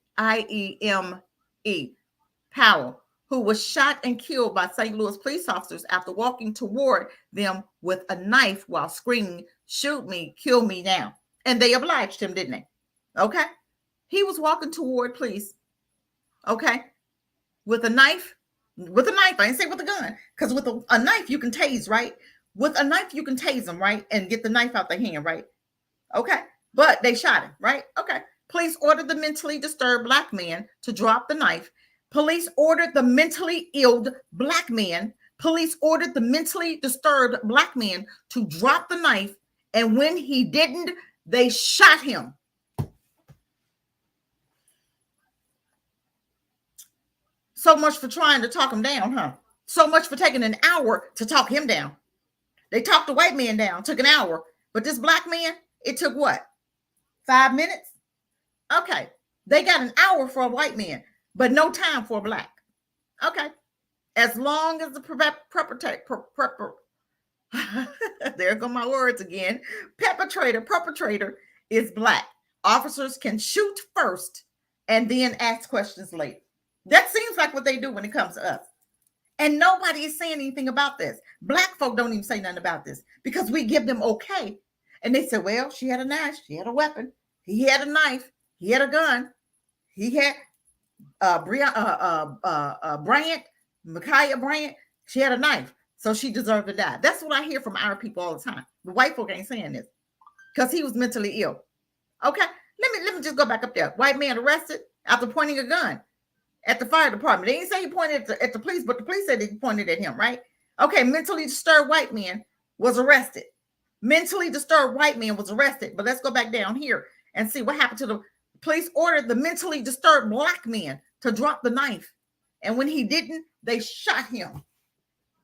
Powell, who was shot and killed by St. Louis police officers after walking toward them with a knife while screaming, "Shoot me, kill me now." And they obliged him, didn't they? Okay. He was walking toward police, okay, with a knife. With a knife, I didn't say with a gun, because with a knife you can tase, right? With a knife you can tase them, right? And get the knife out their hand, right? Okay, but they shot him, right? Okay. Police ordered the mentally disturbed black man to drop the knife. Police ordered the mentally ill black man. Police ordered the mentally disturbed black man to drop the knife, and when he didn't, they shot him. So much for trying to talk him down, huh? So much for taking an hour to talk him down. They talked the white man down, took an hour. But this black man, it took what? 5 minutes? Okay. They got an hour for a white man, but no time for a black. Okay. As long as the there go my words again. Perpetrator is black. Officers can shoot first and then ask questions later. That seems like what they do when it comes to us. And nobody is saying anything about this. Black folk don't even say nothing about this because we give them okay. And they say, well, she had a knife, she had a weapon, he had a knife, he had a gun, he had Ma'Khia Bryant, she had a knife, so she deserved to die. That's what I hear from our people all the time. The white folk ain't saying this because he was mentally ill. Okay, let me just go back up there. White man arrested after pointing a gun at the fire department. They didn't say he pointed at the police, but the police said he pointed at him, right? Okay, mentally disturbed white man was arrested. Mentally disturbed white man was arrested. But let's go back down here and see what happened to the police. Ordered the mentally disturbed black man to drop the knife. And when he didn't, they shot him.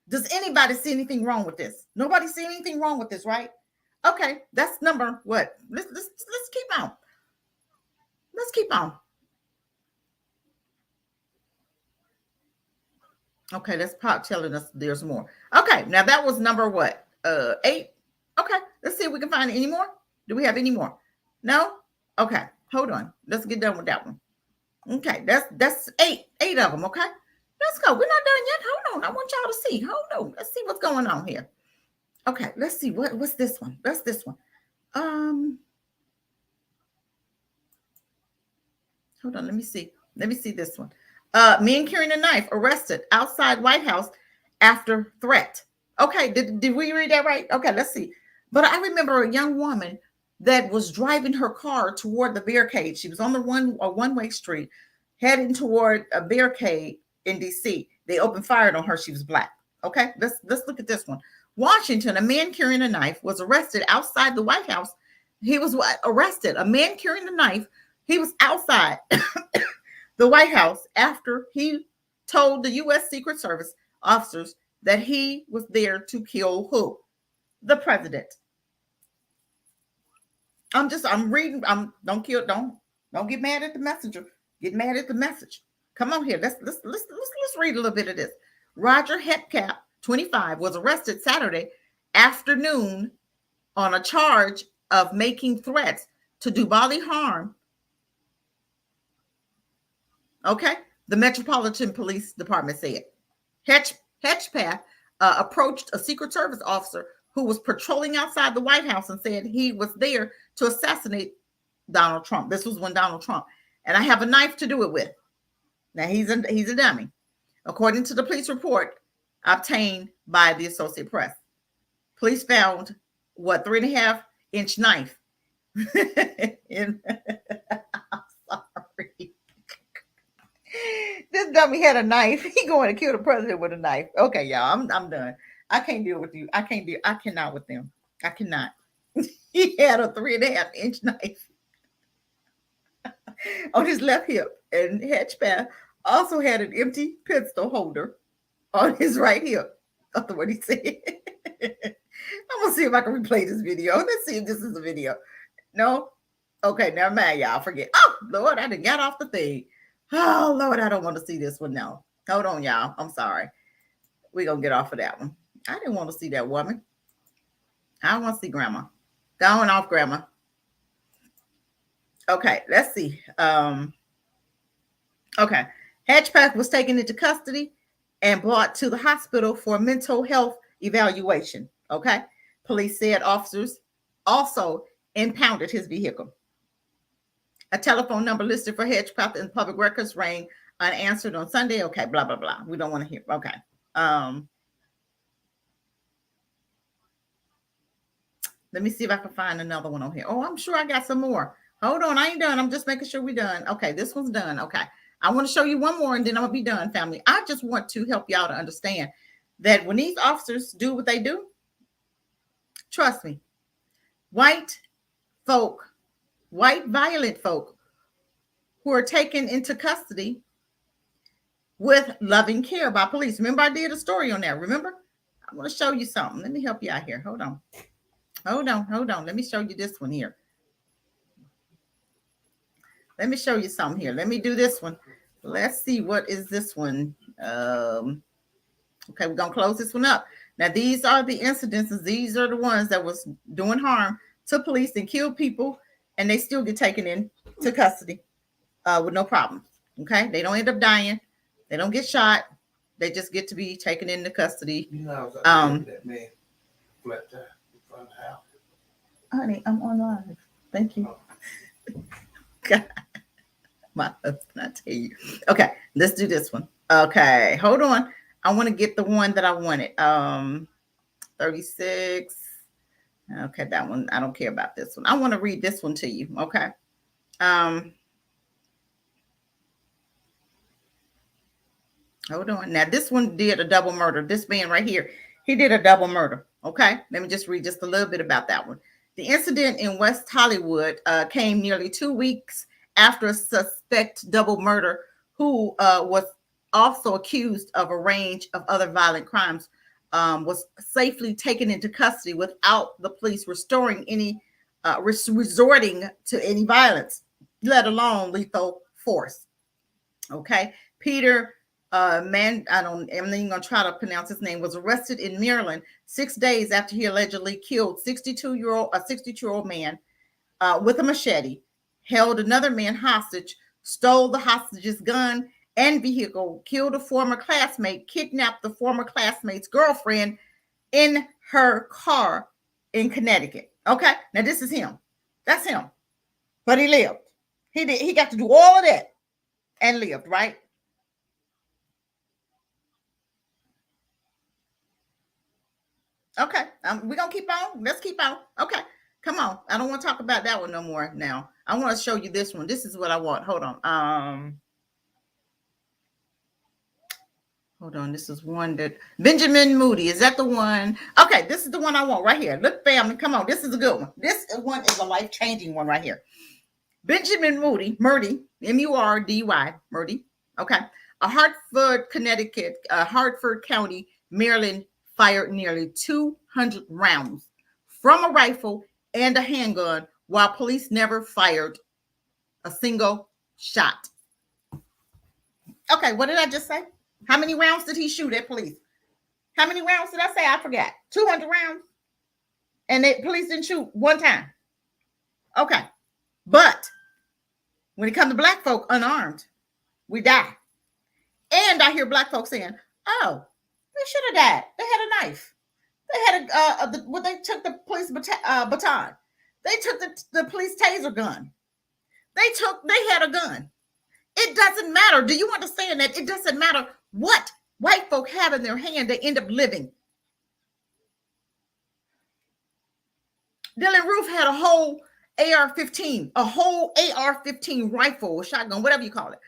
Does anybody see anything wrong with this? Nobody see anything wrong with this, right? Okay, that's number what? Let's keep on. Let's keep on. Okay, that's Pop telling us there's more. Okay, now that was number what? 8. Okay, let's see if we can find any more. Do we have any more? No? Okay, hold on. Let's get done with that one. Okay, that's 8 of them. Okay, let's go. We're not done yet. Hold on. I want y'all to see. Hold on. Let's see what's going on here. Okay, let's see. What's this one? That's this one. Hold on. Let me see. Let me see this one. Men carrying a knife arrested outside White House after threat. Okay, did we read that right? Okay, let's see. But I remember a young woman that was driving her car toward the barricade. She was on the one-way street heading toward a barricade in DC. They opened fire on her. She was black. Okay, let's look at this one. Washington, a man carrying a knife was arrested outside the White House. He was arrested. A man carrying a knife. He was outside the White House after he told the U.S. Secret Service officers that he was there to kill who? The president. I'm reading. Don't get mad at the messenger. Get mad at the message. Come on here. Let's read a little bit of this. Roger Hepcap, 25, was arrested Saturday afternoon on a charge of making threats to do bodily harm. Okay, the Metropolitan Police Department said. Hedgepath approached a Secret Service officer who was patrolling outside the White House and said he was there to assassinate Donald Trump. This was when Donald Trump, and I have a knife to do it with. Now he's a dummy, according to the police report obtained by the Associated Press. Police found 3.5-inch knife. I'm sorry. This dummy had a knife. He going to kill the president with a knife. Okay, y'all, I'm done. I can't deal with you. I cannot with them. I cannot. He had a 3.5-inch knife on his left hip, and Hedgepath also had an empty pistol holder on his right hip. That's what he said. I'm gonna see if I can replay this video. Let's see if this is a video. No? Okay, never mind, y'all. Forget. Oh, Lord, I done got off the thing. Oh, Lord, I don't want to see this one now. Hold on, y'all. I'm sorry. We're going to get off of that one. I didn't want to see that woman. I want to see Grandma. Going off, Grandma. Okay, let's see. Okay. Hedgepath was taken into custody and brought to the hospital for mental health evaluation. Okay. Police said officers also impounded his vehicle. A telephone number listed for Hedgepath in public records rang unanswered on Sunday. Okay, blah, blah, blah. We don't want to hear. Okay. Let me see if I can find another one on here. Oh, I'm sure I got some more. Hold on. I ain't done. I'm just making sure we're done. Okay, this one's done. Okay. I want to show you one more and then I'm going to be done, family. I just want to help y'all to understand that when these officers do what they do, trust me, white violent folk who are taken into custody with loving care by police. Remember, I did a story on that. Remember? I want to show you something. Let me help you out here. Hold on. Let me show you this one here. Let me show you something here. Let me do this one. Let's see. What is this one? Okay, we're going to close this one up. Now, these are the incidences. These are the ones that was doing harm to police and killed people, and they still get taken into custody with no problem. Okay, they don't end up dying. They don't get shot. They just get to be taken into custody. You know, that man flat tire in front of the house. Honey, I'm on live. Thank you. God, my husband, I tell you. Okay, let's do this one. Okay, hold on. I want to get the one that I wanted. 36. Okay, that one. I don't care about this one. I want to read this one to you. Okay. Hold on. Now, this one did a double murder. This man right here, he did a double murder. Okay. Let me just read just a little bit about that one. The incident in West Hollywood came nearly 2 weeks after a suspect double murder who was also accused of a range of other violent crimes was safely taken into custody without the police resorting to any violence, let alone lethal force. Okay. Peter I'm not even gonna try to pronounce his name, was arrested in Maryland 6 days after he allegedly killed a 62-year-old man with a machete, held another man hostage, stole the hostage's gun and vehicle, killed a former classmate, kidnapped the former classmate's girlfriend in her car in Connecticut. Okay, now this is him. That's him. But he lived. He got to do all of that and lived, right? Okay, we're going to keep on. Let's keep on. Okay, come on. I don't want to talk about that one no more now. I want to show you this one. This is what I want. Hold on. Hold on. This is one that Benjamin Moody. Is that the one? Okay, this is the one I want right here. Look, family, come on. This is a good one. This one is a life-changing one right here. Benjamin Murdy, M-U-R-D-Y, Murdy. Okay. A Hartford, Connecticut, Hartford County, Maryland fired nearly 200 rounds from a rifle and a handgun while police never fired a single shot. Okay, what did I just say? How many rounds did he shoot at police? How many rounds did I say? I forgot. 200 rounds. And the police didn't shoot one time. Okay. But when it comes to black folk unarmed, we die. And I hear black folks saying, oh, they should have died. They had a knife. They had they took the police baton. They took the police taser gun. They had a gun. It doesn't matter. Do you understand that? It doesn't matter what white folk have in their hand, they end up living. Dylan Roof had a whole AR-15, rifle or shotgun, whatever you call it,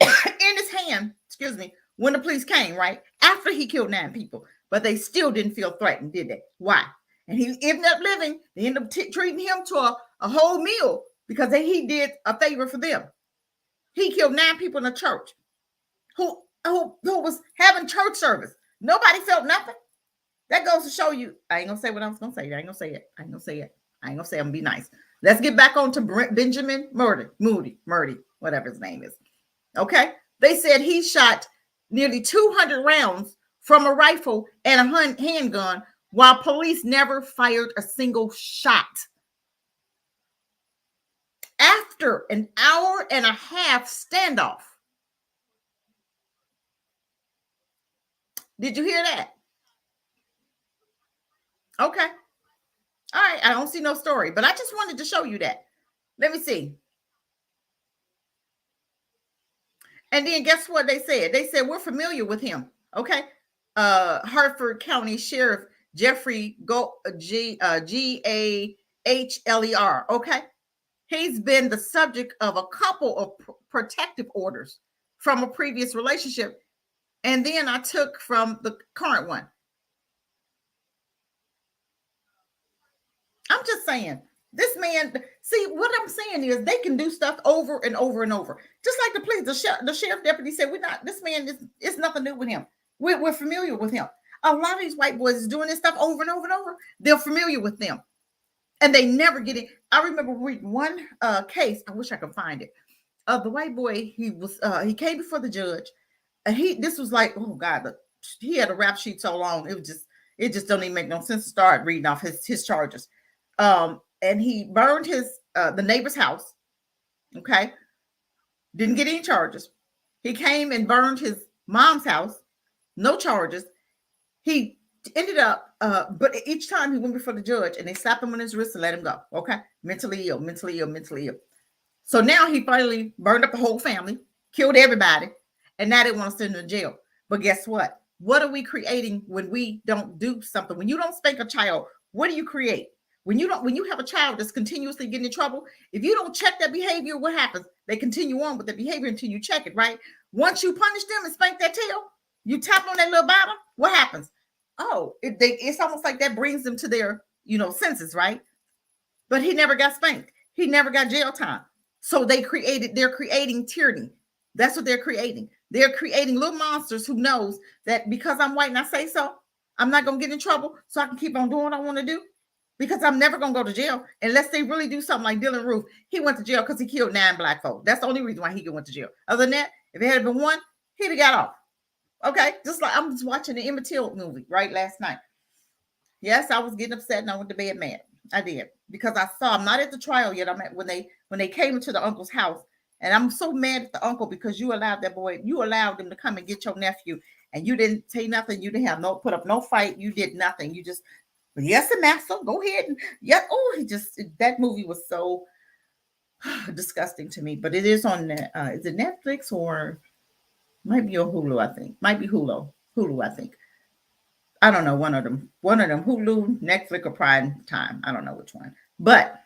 in his hand, excuse me, when the police came, right? After he killed 9 people, but they still didn't feel threatened, did they? Why? And he ended up living. They ended up treating him to a whole meal because he did a favor for them. He killed 9 people in a church who was having church service. Nobody felt nothing. That goes to show you. I ain't gonna say what I was gonna say. I ain't gonna say it. I'm gonna be nice. Let's get back on to Benjamin Moody, whatever his name is. Okay. They said he shot nearly 200 rounds from a rifle and a handgun while police never fired a single shot. After an hour and a half standoff. Did you hear that? Okay. All right. I don't see no story, but I just wanted to show you that. Let me see. And then guess what they said? They said, we're familiar with him. Okay. Hartford County Sheriff Jeffrey G-A-H-L-E-R. Okay. He's been the subject of a couple of protective orders from a previous relationship. And then I took from the current one. I'm just saying, this man, see, what I'm saying is they can do stuff over and over and over. Just like the police, the sheriff deputy said, this man is nothing new with him. We're familiar with him. A lot of these white boys is doing this stuff over and over and over. They're familiar with them. And they never get it. I remember reading one case, I wish I could find it, of the white boy. He came before the judge. And this was like, oh God, he had a rap sheet so long. It just don't even make no sense to start reading off his charges. And he burned the neighbor's house. Okay. Didn't get any charges. He came and burned his mom's house. No charges. He ended up, but each time he went before the judge and they slapped him on his wrist and let him go. Okay. Mentally ill. So now he finally burned up the whole family, killed everybody. And now they want to send him to jail. But guess what? What are we creating when we don't do something? When you don't spank a child, what do you create? When you have a child that's continuously getting in trouble, if you don't check that behavior, what happens? They continue on with the behavior until you check it, right? Once you punish them and spank that tail, you tap on that little bottom, what happens? Oh, it's almost like that brings them to their, senses, right? But he never got spanked. He never got jail time. So they're creating tyranny. That's what they're creating. They're creating little monsters who knows that because I'm white and I say so, I'm not going to get in trouble, so I can keep on doing what I want to do, because I'm never going to go to jail unless they really do something like Dylan Roof. He went to jail because he killed 9 black folk. That's the only reason why he went to jail. Other than that, if it had been one, he'd have got off. Okay, just like I'm just watching the Emmett Till movie right last night. Yes, I was getting upset and I went to bed mad. I did, because I'm not at the trial yet. I'm at when they came into the uncle's house. And I'm so mad at the uncle because you allowed them to come and get your nephew, and you didn't say nothing. You didn't put up no fight. You did nothing. You just, yes, master, go ahead. And yeah. Oh, that movie was so disgusting to me, but it is on, is it Netflix or might be on Hulu? I think might be Hulu, I think. I don't know. One of them, Hulu, Netflix, or Prime Time. I don't know which one, but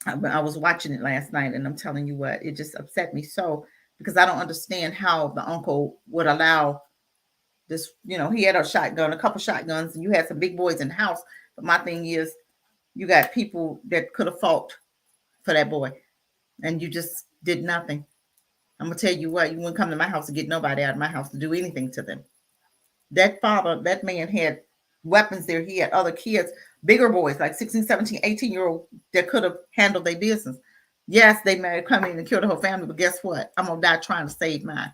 I was watching it last night, and I'm telling you what, it just upset me so, because I don't understand how the uncle would allow This, he had a shotgun, a couple shotguns, and you had some big boys in the house. But my thing is, you got people that could have fought for that boy, and you just did nothing. I'm gonna tell you what, you wouldn't come to my house to get nobody out of my house to do anything to them. That man had weapons there. He had other kids, bigger boys, like 16, 17, 18-year-old that could have handled their business. Yes, they may have come in and killed the whole family, but guess what? I'm gonna die trying to save mine.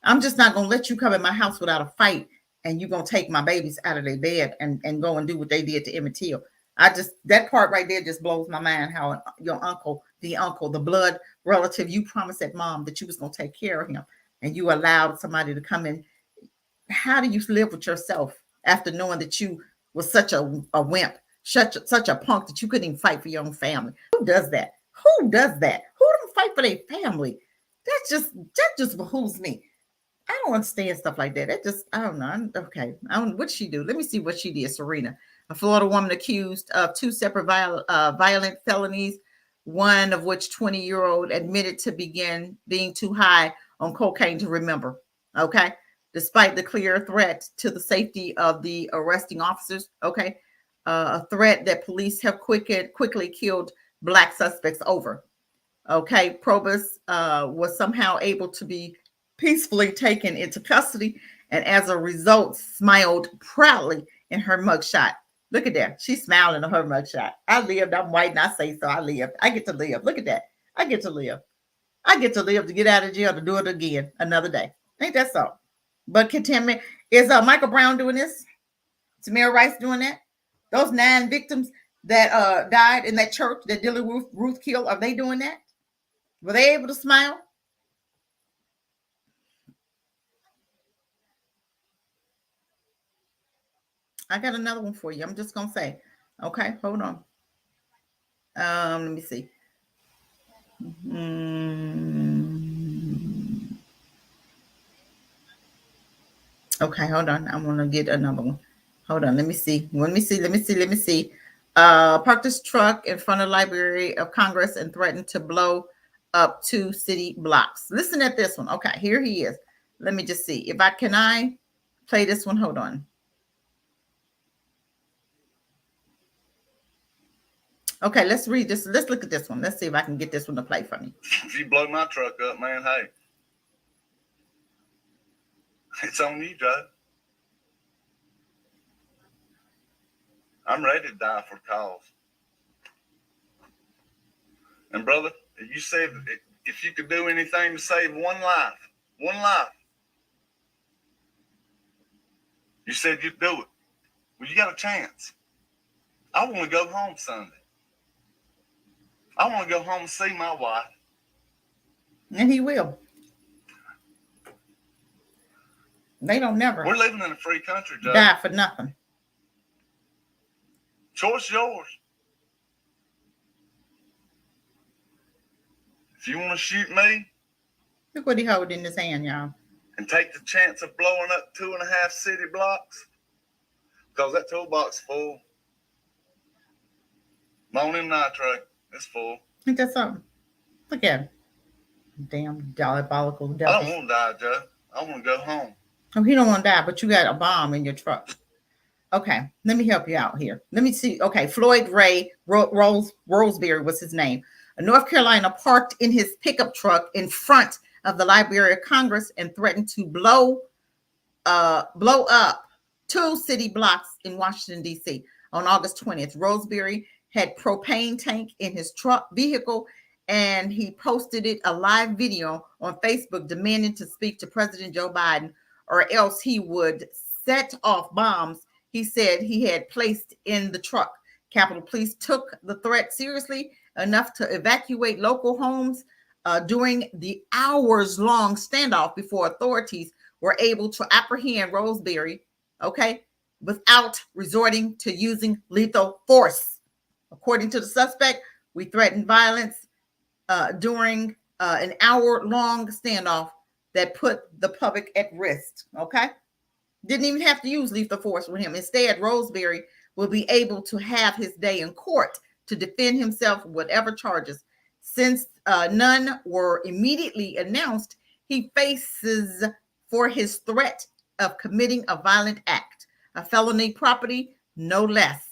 I'm just not gonna let you come in my house without a fight, and you're gonna take my babies out of their bed and go and do what they did to Emmett Till. That part right there just blows my mind, how your uncle, the blood relative, you promised that mom that you was going to take care of him, and you allowed somebody to come in. How do you live with yourself after knowing that you was such a wimp, such a punk that you couldn't even fight for your own family? Who does that? Who don't fight for their family? That just behooves me. I don't understand stuff like that. I don't know. Okay. What'd she do? Let me see what she did, Serena. A Florida woman accused of 2 separate violent felonies, one of which 20-year-old admitted to being too high on cocaine to remember. Okay. Despite the clear threat to the safety of the arresting officers. Okay. A threat that police have quickly killed Black suspects over. Okay. Probus was somehow able to be peacefully taken into custody, and as a result, smiled proudly in her mugshot. Look at that. She's smiling in her mugshot. I lived. I'm white and I say so. I lived. I get to live. Look at that. I get to live. I get to live to get out of jail to do it again another day. Ain't that so? But contaminant is Michael Brown doing this? Tamir Rice doing that? Those 9 victims that died in that church that Dylann Ruth killed, are they doing that? Were they able to smile? I got another one for you. I'm just going to say, okay, hold on. Let me see. Okay, hold on. I'm going to get another one. Hold on. Let me see. Parked his truck in front of the Library of Congress and threatened to blow up 2 city blocks. Listen at this one. Okay, here he is. Let me just see. Can I play this one? Hold on. Okay, let's read this. Let's look at this one. Let's see if I can get this one to play for me. If you blow my truck up, man, hey, it's on you, Joe. I'm ready to die for cause. And brother, you said if you could do anything to save one life, you said you'd do it. Well, you got a chance. I want to go home Sunday. I want to go home and see my wife. And he will. They don't never. We're living in a free country, Joe. Die for nothing. Choice yours. If you want to shoot me. Look what he holding in his hand, y'all. And take the chance of blowing up 2.5 city blocks. Because that toolbox is full. Ammonium nitrate. It's full. Ain't that something? Look at him. Damn diabolical devil. I don't want to die, Joe. I want to go home. Oh, he don't want to die, but you got a bomb in your truck. Okay, let me help you out here. Let me see. Okay, Floyd Ray Roseberry was his name. A North Carolina parked in his pickup truck in front of the Library of Congress and threatened to blow up 2 city blocks in Washington, D.C. on August 20th. Roseberry had propane tank in his truck vehicle, and he posted a live video on Facebook demanding to speak to President Joe Biden, or else he would set off bombs he said he had placed in the truck. Capitol Police took the threat seriously enough to evacuate local homes during the hours-long standoff before authorities were able to apprehend Roseberry, okay, without resorting to using lethal force. According to the suspect, we threatened violence during an hour-long standoff that put the public at risk, okay? Didn't even have to use lethal force with him. Instead, Roseberry will be able to have his day in court to defend himself with whatever charges. Since none were immediately announced, he faces for his threat of committing a violent act, a felony property, no less.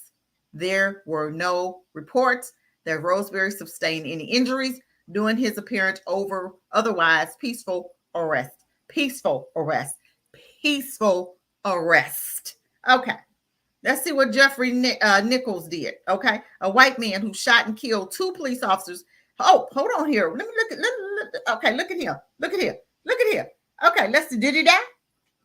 There were no reports that Roseberry sustained any injuries during his appearance over otherwise peaceful arrest. Peaceful arrest. Peaceful arrest. Okay. Let's see what Jeffrey Nichols did. Okay. A white man who shot and killed 2 police officers. Oh, hold on here. Let me look at, okay, look at him. Look at here. Look at here. Okay, let's see. Did he die?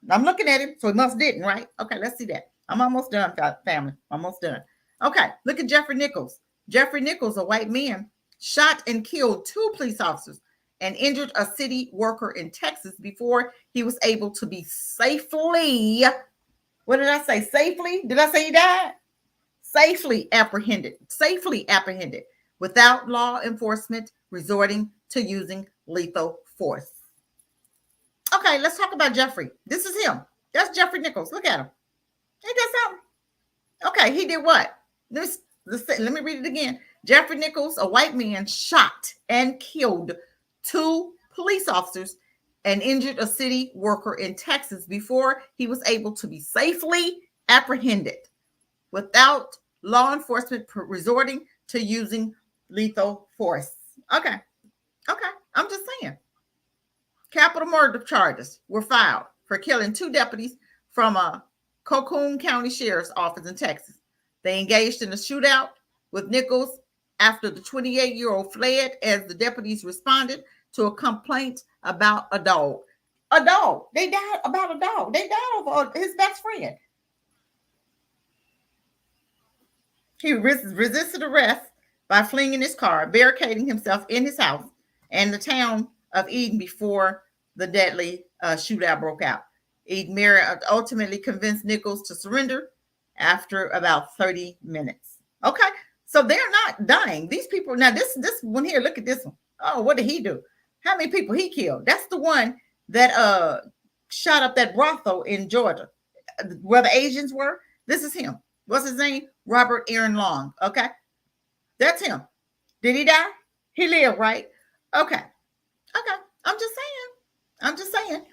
I'm looking at him, so he must didn't, right? Okay, let's see that. I'm almost done, family. Almost done. Okay, look at Jeffrey Nichols. Jeffrey Nichols, a white man, shot and killed 2 police officers and injured a city worker in Texas before he was able to be safely, what did I say? Safely? Did I say he died? Safely apprehended. Safely apprehended without law enforcement resorting to using lethal force. Okay, let's talk about Jeffrey. This is him. That's Jeffrey Nichols. Look at him. He did something. Okay, he did what? Let me read it again. Jeffrey Nichols, a white man, shot and killed 2 police officers and injured a city worker in Texas before he was able to be safely apprehended without law enforcement resorting to using lethal force. Okay, I'm just saying. Capital murder charges were filed for killing 2 deputies from a Calhoun County Sheriff's Office in Texas. They engaged in a shootout with Nichols after the 28-year-old fled as the deputies responded to a complaint about a dog. A dog. They died about a dog. They died over his best friend. He resisted arrest by fleeing in his car, barricading himself in his house and the town of Eden before the deadly shootout broke out. Eden ultimately convinced Nichols to surrender after about 30 minutes. Okay, so they're not dying. These people, now this one here, look at this one. Oh, what did he do? How many people he killed? That's the one that shot up that brothel in Georgia where the Asians were. This is him. What's his name? Robert Aaron Long. Okay, that's him. Did he die? He lived, right? Okay. I'm just saying.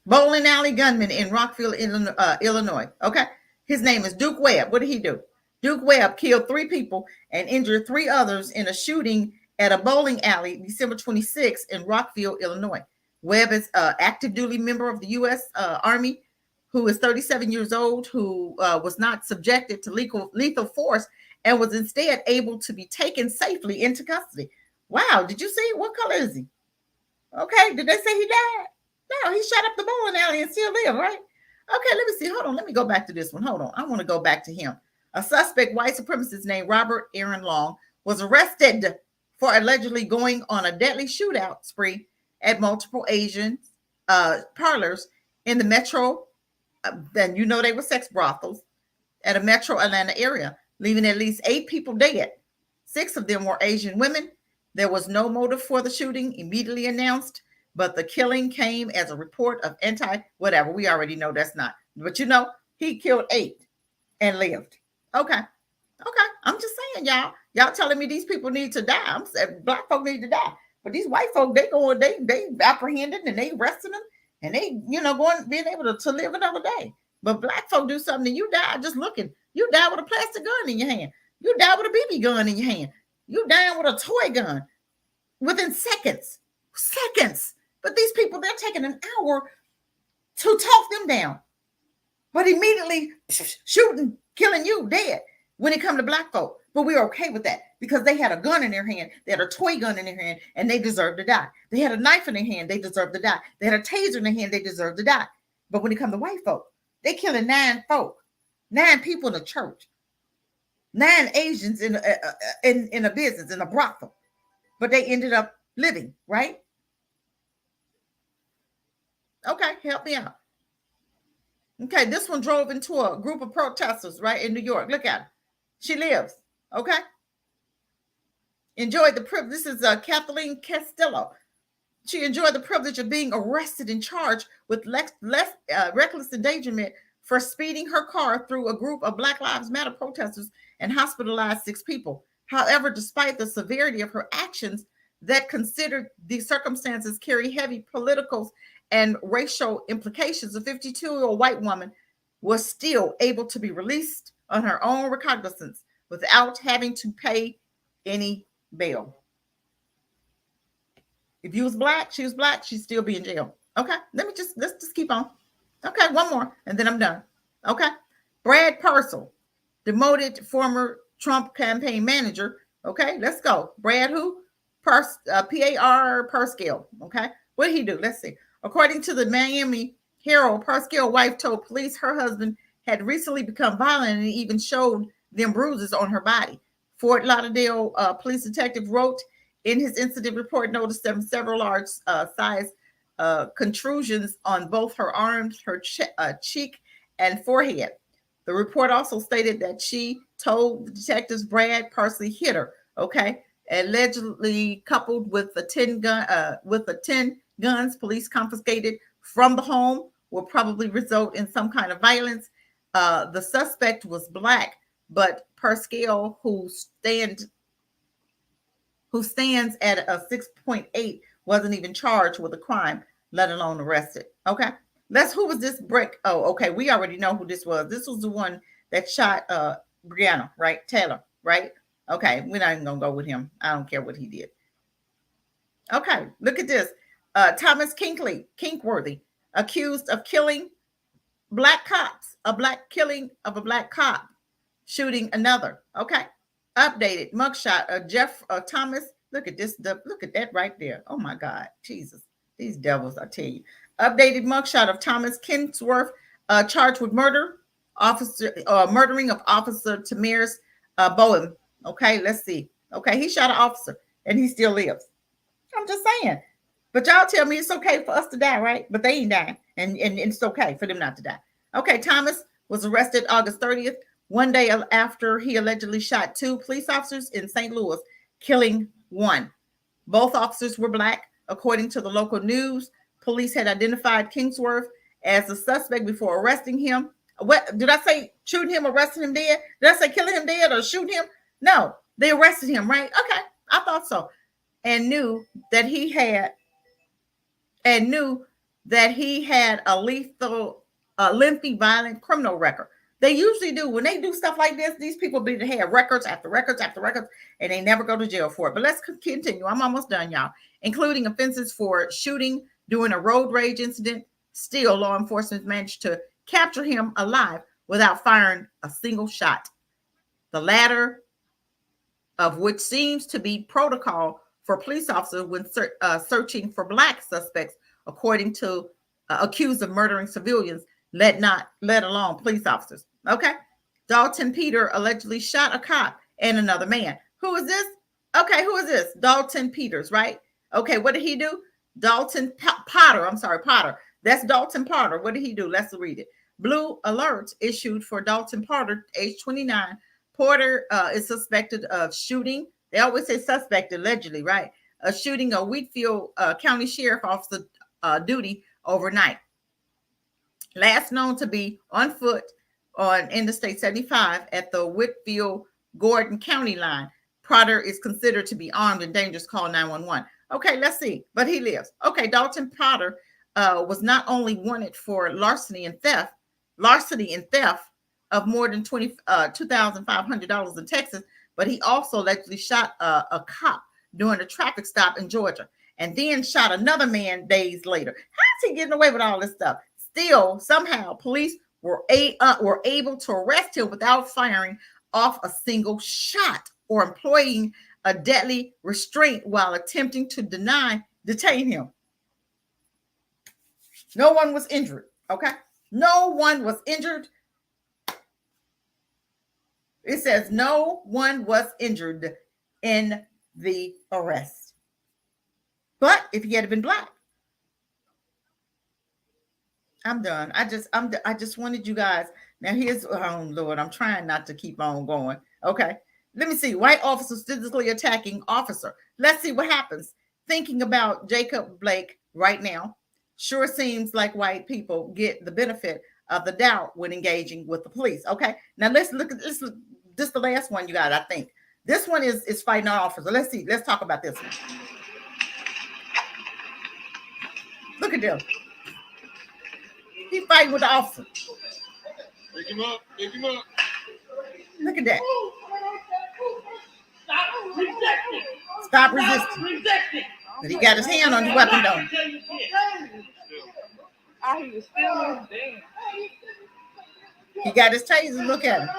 Bowling alley gunman in Rockville, Illinois. Okay. His name is Duke Webb. What did he do? Duke Webb killed 3 people and injured 3 others in a shooting at a bowling alley December 26 in Rockville, Illinois. Webb is an active duty member of the U.S. Army who is 37 years old, who was not subjected to lethal force and was instead able to be taken safely into custody. Wow. Did you see? What color is he? Okay. Did they say he died? No, he shot up the bowling alley and still live, right? Okay, let me see. Hold on. Let me go back to this one. Hold on. I want to go back to him. A suspect, white supremacist named Robert Aaron Long, was arrested for allegedly going on a deadly shootout spree at multiple Asian parlors in the metro. Then you know they were sex brothels at a metro Atlanta area, leaving at least 8 people dead. 6 of them were Asian women. There was no motive for the shooting immediately announced, but the killing came as a report of whatever. We already know that's not. But you know, he killed 8 and lived. Okay. I'm just saying, y'all. Y'all telling me these people need to die. I'm saying black folk need to die. But these white folk, they apprehended and they arrested them and they, being able to live another day. But black folk do something and you die just looking. You die with a plastic gun in your hand. You die with a BB gun in your hand. You die with a toy gun within seconds. But these people, they're taking an hour to talk them down. But immediately shooting, killing you dead when it comes to black folk. But we're okay with that because they had a gun in their hand. They had a toy gun in their hand and they deserve to die. They had a knife in their hand. They deserve to die. They had a taser in their hand. They deserve to die. But when it comes to white folk, they killing 9 folk, 9 people in a church, 9 Asians in a business, in a brothel. But they ended up living, right? Okay, help me out. Okay, this one drove into a group of protesters, right, in New York. Look at her. She lives, okay? Enjoyed the privilege. This is Kathleen Castillo. She enjoyed the privilege of being arrested and charged with reckless endangerment for speeding her car through a group of Black Lives Matter protesters and hospitalized 6 people. However, despite the severity of her actions, that considered these circumstances carry heavy political and racial implications, a 52-year-old white woman was still able to be released on her own recognizance without having to pay any bail. If you was black, she was black, she'd still be in jail. Okay, let's just keep on. Okay, one more, and then I'm done. Okay, Brad Purcell, demoted former Trump campaign manager. Okay, let's go. Brad who? P-A-R Purcell. Okay, what did he do? Let's see. According to the Miami Herald, Purcell's wife told police her husband had recently become violent and even showed them bruises on her body. Fort Lauderdale police detective wrote in his incident report, noticed several large size contusions on both her arms, her cheek, and forehead. The report also stated that she told the detectives Brad Purcell hit her. Okay, allegedly coupled with the 10 guns police confiscated from the home will probably result in some kind of violence. The suspect was black, but Purcell, who stands at a 6.8, wasn't even charged with a crime, let alone arrested. Okay, who was this brick? Oh, okay, we already know who this was. This was the one that shot Breonna, right? Taylor, right? Okay, we're not even gonna go with him. I don't care what he did. Okay, look at this. Thomas Kinkworthy, accused of killing black cops, killing of a black cop, shooting another. Okay, updated mugshot of Jeff Thomas. Look at this. Look at that right there. Oh my God, Jesus, these devils! I tell you. Updated mugshot of Thomas Kinsworth, charged with murdering of Officer Tamiris Bowen. Okay, let's see. Okay, he shot an officer and he still lives. I'm just saying. But y'all tell me it's okay for us to die, right? But they ain't dying, and it's okay for them not to die. Okay, Thomas was arrested August 30th, one day after he allegedly shot 2 police officers in St. Louis, killing 1. Both officers were black. According to the local news, police had identified Kingsworth as a suspect before arresting him. What did I say? Shooting him, arresting him dead? Did I say killing him dead or shooting him? No, they arrested him, right? Okay, I thought so. And knew that he had a lengthy, violent criminal record. They usually do. When they do stuff like this, these people have records after records after records, and they never go to jail for it. But let's continue. I'm almost done, y'all. Including offenses for shooting during a road rage incident. Still, law enforcement managed to capture him alive without firing a single shot. The latter of which seems to be protocol for police officers when searching for black suspects, according to accused of murdering civilians, let alone police officers. Okay, Dalton Peter allegedly shot a cop and another man. Who is this? Okay, who is this? Dalton Peters, right? Okay, what did he do? Potter. That's Dalton Potter. What did he do? Let's read it. Blue alert issued for Dalton Potter, age 29. Porter is suspected of shooting. They always say suspect, allegedly, right? Shooting a Wheatfield County Sheriff officer duty overnight. Last known to be on foot on Interstate 75 at the Whitfield-Gordon County line. Potter is considered to be armed and dangerous. Call 911. Okay, let's see. But he lives. Okay, Dalton Potter was not only wanted for larceny and theft of more than $2,500 in Texas, but he also allegedly shot a cop during a traffic stop in Georgia, and then shot another man days later. How's he getting away with all this stuff? Still, somehow, police were able to arrest him without firing off a single shot or employing a deadly restraint while attempting to detain him. No one was injured. Okay, no one was injured. It says no one was injured in the arrest. But if he had been black, I'm done. I just wanted you guys. Now here's, oh Lord, I'm trying not to keep on going. Okay, let me see. White officers physically attacking officer. Let's see what happens. Thinking about Jacob Blake right now, sure seems like white people get the benefit of the doubt when engaging with the police. Okay, now let's look at this. This is the last one you got. I think this one is fighting an officer. Let's see. Let's talk about this one. Look at them. He fighting with the officer. Pick him up. Pick him up. Look at that. Stop resisting. Stop resisting. But he got his hand on the weapon, though. He was still damn. He got his taser. Look at him.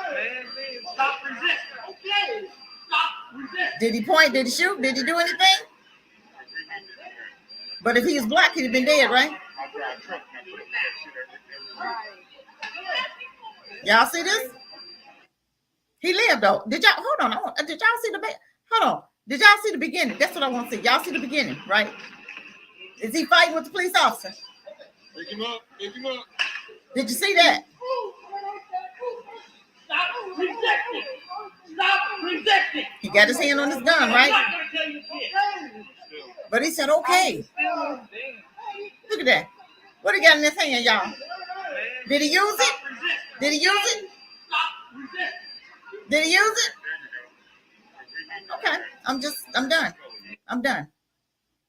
Stop resisting. Okay. Stop resisting. Did he point? Did he shoot? Did he do anything? But if he was black, he'd have been dead, right? Y'all see this? He lived though. Did y'all hold on? Did y'all see the hold on? Did y'all see the beginning? That's what I want to see. Y'all see the beginning, right? Is he fighting with the police officer? Pick him up. Pick him up. Did you see that? Stop resisting. Stop resisting. He got his hand on his gun, right? But he said, okay. Look at that. What he got in his hand, y'all? Did he use it? Did he use it? Did he use it? Okay. I'm done.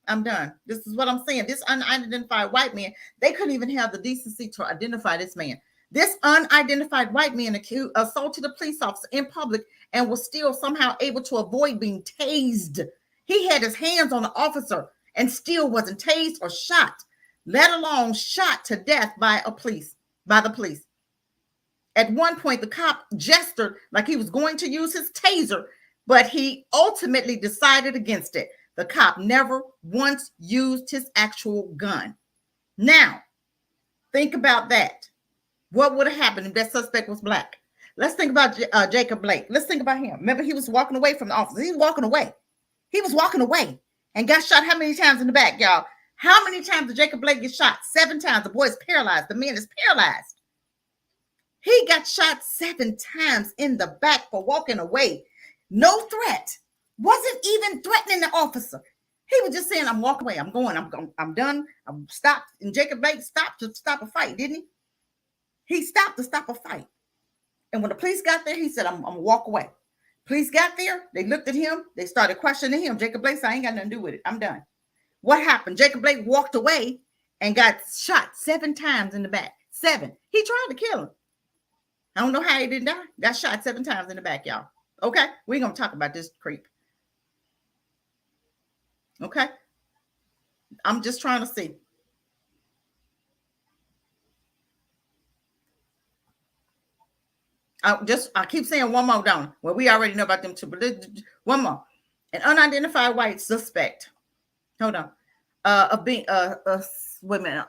I'm done. This is what I'm saying. This unidentified white man, they couldn't even have the decency to identify this man. This unidentified white man assaulted a police officer in public and was still somehow able to avoid being tased. He had his hands on the officer and still wasn't tased or shot, let alone shot to death by the police. At one point, the cop gestured like he was going to use his taser, but he ultimately decided against it. The cop never once used his actual gun. Now, think about that. What would have happened if that suspect was black? Let's think about Jacob Blake. Let's think about him. Remember, he was walking away from the officer. He was walking away and got shot how many times in the back, y'all? How many times did Jacob Blake get shot? 7 times. The boy is paralyzed. The man is paralyzed. He got shot 7 times in the back for walking away. No threat. Wasn't even threatening the officer. He was just saying, I'm walking away. I'm done. I'm stopped. And Jacob Blake stopped to stop a fight, didn't he? He stopped to stop a fight. And when the police got there, he said, I'm going to walk away. Police got there. They looked at him. They started questioning him. Jacob Blake said, I ain't got nothing to do with it. I'm done. What happened? Jacob Blake walked away and got shot 7 times in the back. 7. He tried to kill him. I don't know how he didn't die. Got shot 7 times in the back, y'all. Okay? We're going to talk about this creep. Okay? I'm just trying to see. I keep saying one more, don't I? Well, we already know about them too, but one more. An unidentified white suspect. Hold on. Of being an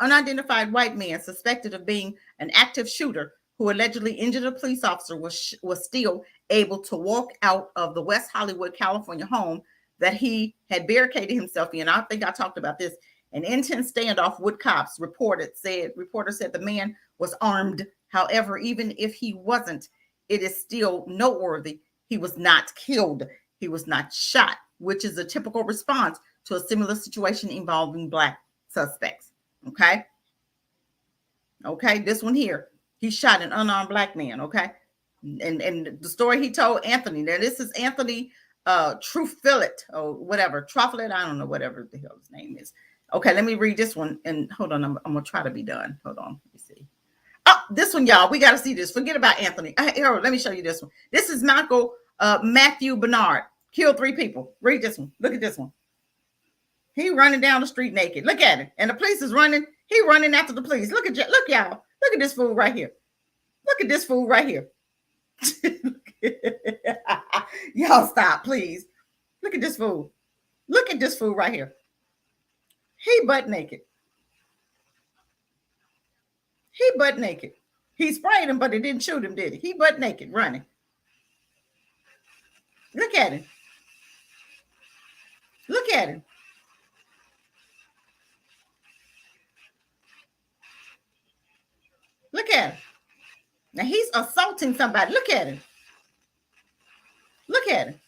unidentified white man suspected of being an active shooter who allegedly injured a police officer was still able to walk out of the West Hollywood, California home that he had barricaded himself in. I think I talked about this. An intense standoff with cops. Reporter said the man was armed. However, even if he wasn't, it is still noteworthy. He was not killed. He was not shot, which is a typical response to a similar situation involving black suspects. Okay. This one here, he shot an unarmed black man. Okay. And the story he told Anthony, now this is Anthony Trufillet or whatever, Trufillet, I don't know, whatever the hell his name is. Okay, let me read this one. And hold on, I'm going to try to be done. Hold on. Let me see. Oh, this one, y'all. We got to see this. Forget about Anthony. Here, let me show you this one. This is Matthew Bernard. Killed 3 people. Read this one. Look at this one. He running down the street naked. Look at it. And the police is running. He running after the police. Look, y'all. Look at this fool right here. Look at this fool right here. Y'all stop, please. Look at this fool. Look at this fool right here. He butt naked. He sprayed him, but it didn't shoot him, did he? He butt naked running. Look at him. Look at him. Look at him. Now he's assaulting somebody. Look at him. Look at him.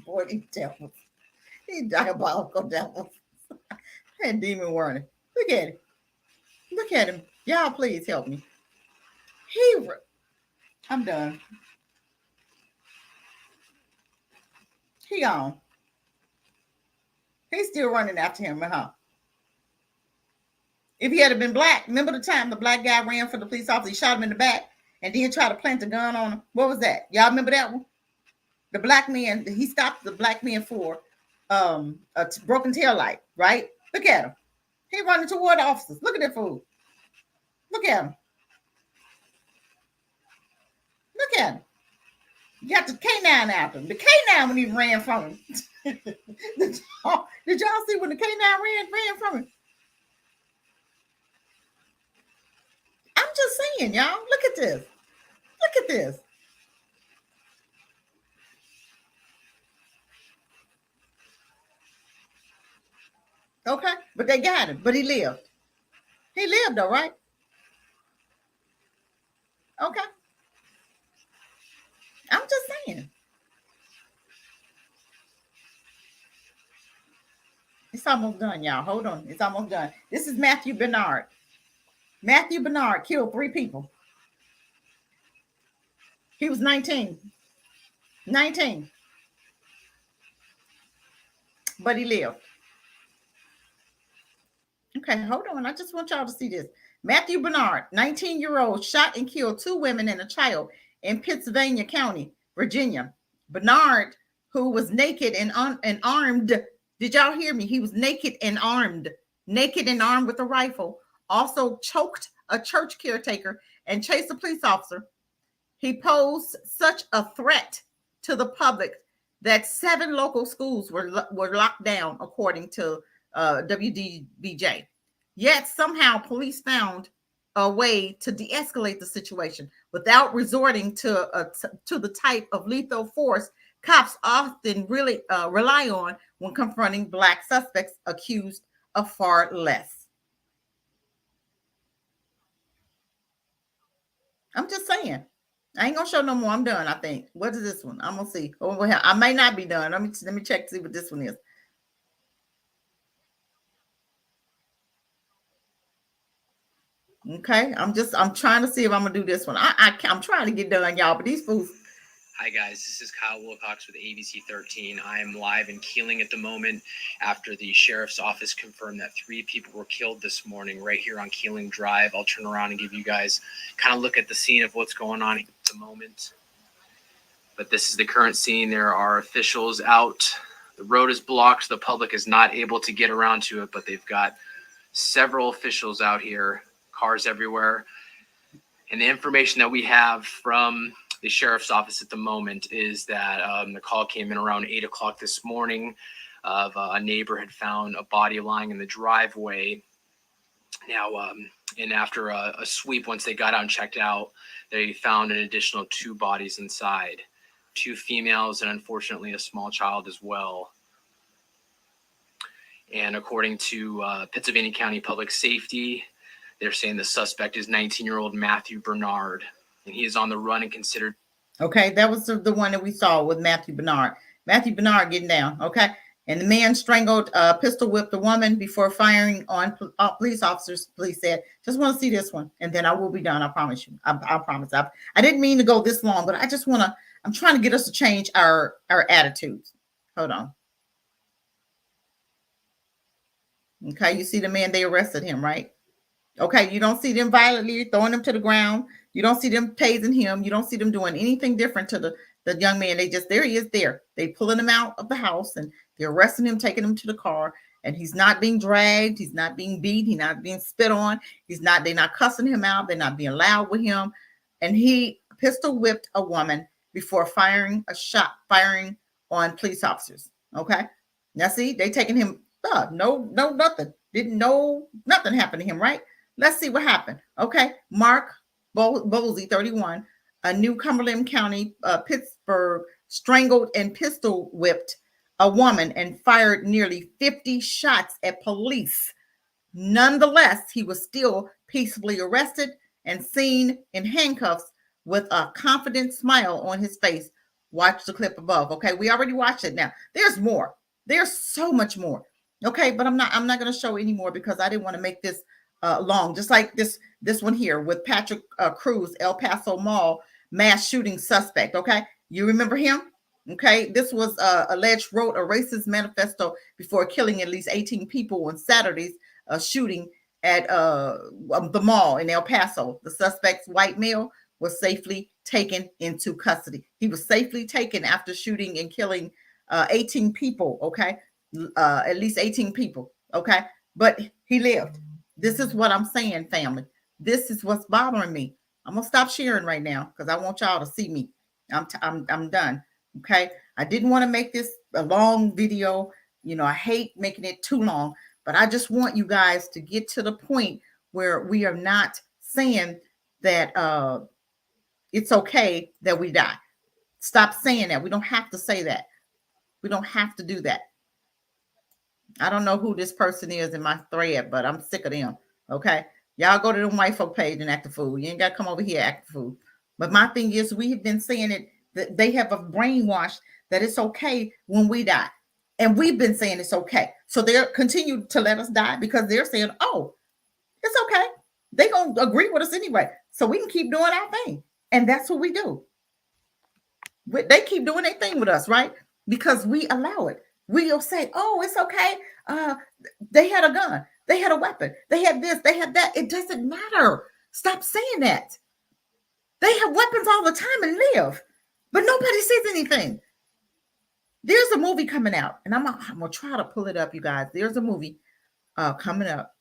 Boy, these devils. These diabolical devils. And demon warning. Look at him. Look at him. Y'all, please help me. I'm done. He gone. He's still running after him, huh? If he had been black, remember the time the black guy ran for the police officer, he shot him in the back and then tried to plant a gun on him? What was that? Y'all remember that one? The black man, he stopped the black man for a broken tail light, right? Look at him. He running toward the officers. Look at that fool. Look at him. Look at him. You got the K9 after him. The K9 when he ran from him. Did y'all see when the K9 ran from him? I'm just saying, y'all. Look at this. Look at this. Okay, but they got him. But he lived. He lived, though, right? Okay. I'm just saying. It's almost done, y'all. Hold on. It's almost done. This is Matthew Bernard. Matthew Bernard killed 3 people. He was 19. 19. But he lived. Okay, hold on. I just want y'all to see this. Matthew Bernard, 19-year-old, shot and killed 2 women and a child in Pittsylvania County, Virginia. Bernard, who was naked and armed. Did y'all hear me? He was naked and armed with a rifle. Also choked a church caretaker and chased a police officer. He posed such a threat to the public that 7 local schools were locked down, according to WDBJ. Yet somehow police found a way to de-escalate the situation without resorting to the type of lethal force cops often really rely on when confronting black suspects accused of far less. I'm just saying. I ain't gonna show no more. I'm done, I think. What is this one? I'm gonna see. Oh, I may not be done. Let me check to see what this one is. Okay, I'm trying to see if I'm gonna do this one. I'm trying to get done, y'all, but these fools. Hi guys, this is Kyle Wilcox with ABC 13. I am live in Keeling at the moment after the sheriff's office confirmed that 3 people were killed this morning right here on Keeling Drive. I'll turn around and give you guys kind of look at the scene of what's going on at the moment. But this is the current scene. There are officials out. The road is blocked. The public is not able to get around to it, but they've got several officials out here, cars everywhere. And the information that we have from the sheriff's office at the moment is that the call came in around 8 o'clock this morning of a neighbor had found a body lying in the driveway. Now, and after a sweep, once they got out and checked out, they found an additional 2 bodies inside, 2 females and unfortunately a small child as well. And according to Pittsylvania County Public Safety, they're saying the suspect is 19-year-old Matthew Bernard, and he is on the run and considered. Okay, that was the one that we saw with Matthew Bernard. Matthew Bernard getting down, okay? And the man strangled, pistol whipped a woman before firing on police officers, police said. Just want to see this one, and then I will be done, I promise you. I promise. I didn't mean to go this long, but I just want to, I'm trying to get us to change our attitudes. Hold on. Okay, you see the man, they arrested him, right? Okay, you don't see them violently throwing him to the ground. You don't see them tasing him. You don't see them doing anything different to the young man. They just, there he is there. They pulling him out of the house and they're arresting him, taking him to the car. And he's not being dragged. He's not being beat. He's not being spit on. They're not cussing him out. They're not being loud with him. And he pistol whipped a woman before firing on police officers. Okay. Now see, they taking him, nothing. Didn't know nothing happened to him, right? Let's see what happened. Okay. Mark Bosey, 31, a New Cumberland County, Pittsburgh, strangled and pistol whipped a woman and fired nearly 50 shots at police. Nonetheless, he was still peacefully arrested and seen in handcuffs with a confident smile on his face. Watch the clip above. Okay, we already watched it. Now there's more. There's so much more. Okay, but I'm not going to show any more because I didn't want to make this long. Just like this one here with Patrick Cruz, El Paso Mall mass shooting suspect. Okay, you remember him? Okay, this was alleged wrote a racist manifesto before killing at least 18 people on Saturday's shooting at the mall in El Paso. The suspect's white male was safely taken into custody. He was safely taken after shooting and killing 18 people. Okay, at least 18 people. Okay, but he lived. This is what I'm saying, family. This is what's bothering me. I'm gonna stop sharing right now because I want y'all to see me. I'm done. Okay, I didn't want to make this a long video. You know, I hate making it too long, but I just want you guys to get to the point where we are not saying that it's okay that we die. Stop saying that. We don't have to say that. We don't have to do that. I don't know who this person is in my thread, but I'm sick of them. Okay, y'all go to the white folk page and act the fool. You ain't got to come over here act the fool. But my thing is, we have been saying it. They have a brainwash that it's okay when we die. And we've been saying it's okay. So they'll continue to let us die because they're saying, oh, it's okay. They're going to agree with us anyway. So we can keep doing our thing. And that's what we do. They keep doing their thing with us, right? Because we allow it. We'll say, oh, it's okay. They had a gun. They had a weapon. They had this. They had that. It doesn't matter. Stop saying that. They have weapons all the time and live. But nobody says anything. There's a movie coming out, and I'm gonna try to pull it up, you guys. There's a movie coming up,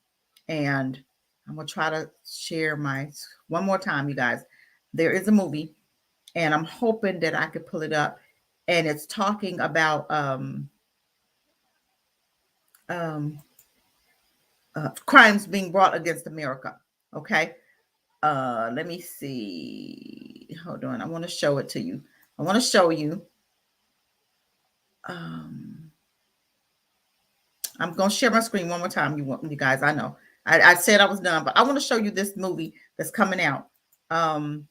and I'm gonna try to share one more time, you guys. There is a movie, and I'm hoping that I could pull it up, and it's talking about crimes being brought against America. Okay, let me see. Hold on, I want to show it to you. I want to show you. I'm going to share my screen one more time. You guys, I know. I said I was done, but I want to show you this movie that's coming out. And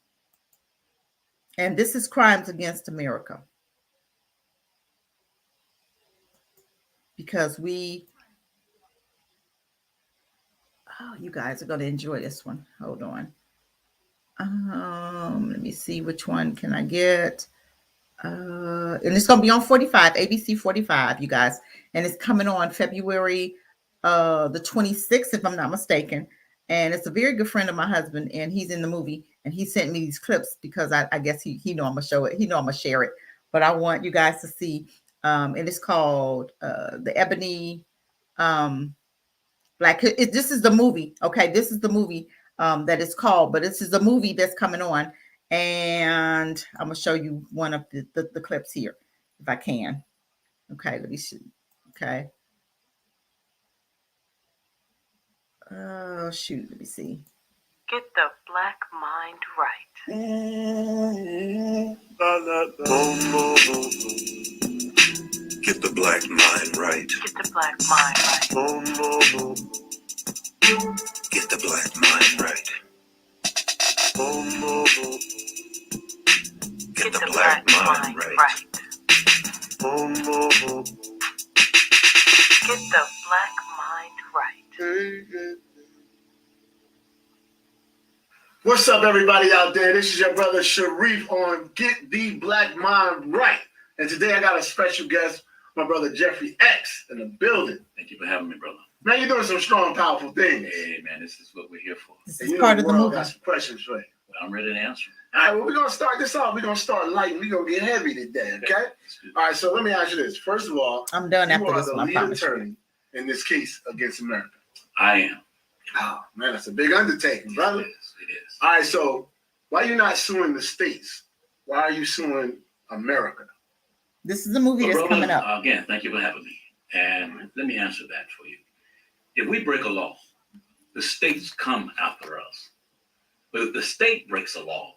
this is Crimes Against America. Because you guys are going to enjoy this one. Hold on. Let me see, which one can I get? And it's going to be on 45, ABC 45, you guys. And it's coming on February the 26th, if I'm not mistaken. And it's a very good friend of my husband, and he's in the movie. And he sent me these clips because I guess he know I'm going to show it. He know I'm going to share it. But I want you guys to see. And it's called The Ebony Black. This is the movie. Okay, this is the movie that it's called. But this is the movie that's coming on. And I'm going to show you one of the clips here, if I can. Okay, let me see. Okay. Oh, shoot. Let me see. Get the black mind right. Get the black mind right. Get the black mind right. Get the black mind right. Get the black mind right. Get the black mind right. What's up, everybody out there? This is your brother Sharif on Get the Black Mind Right. And today I got a special guest, my brother Jeffrey X, in the building. Thank you for having me, brother. Man, you're doing some strong, powerful things. Hey, man, this is what we're here for. This is part of the movie. Got some questions for you. Well, I'm ready to answer. All right, well, we're going to start this off. We're going to start light. We're going to get heavy today, okay? All right, so let me ask you this. First of all, I'm done after this one, I you are the lead attorney in this case against America. I am. Oh, man, that's a big undertaking, brother. It is. All right, so why are you not suing the states? Why are you suing America? This is the movie that's coming up. Again, thank you for having me. And let me answer that for you. If we break a law, the states come after us. But if the state breaks a law,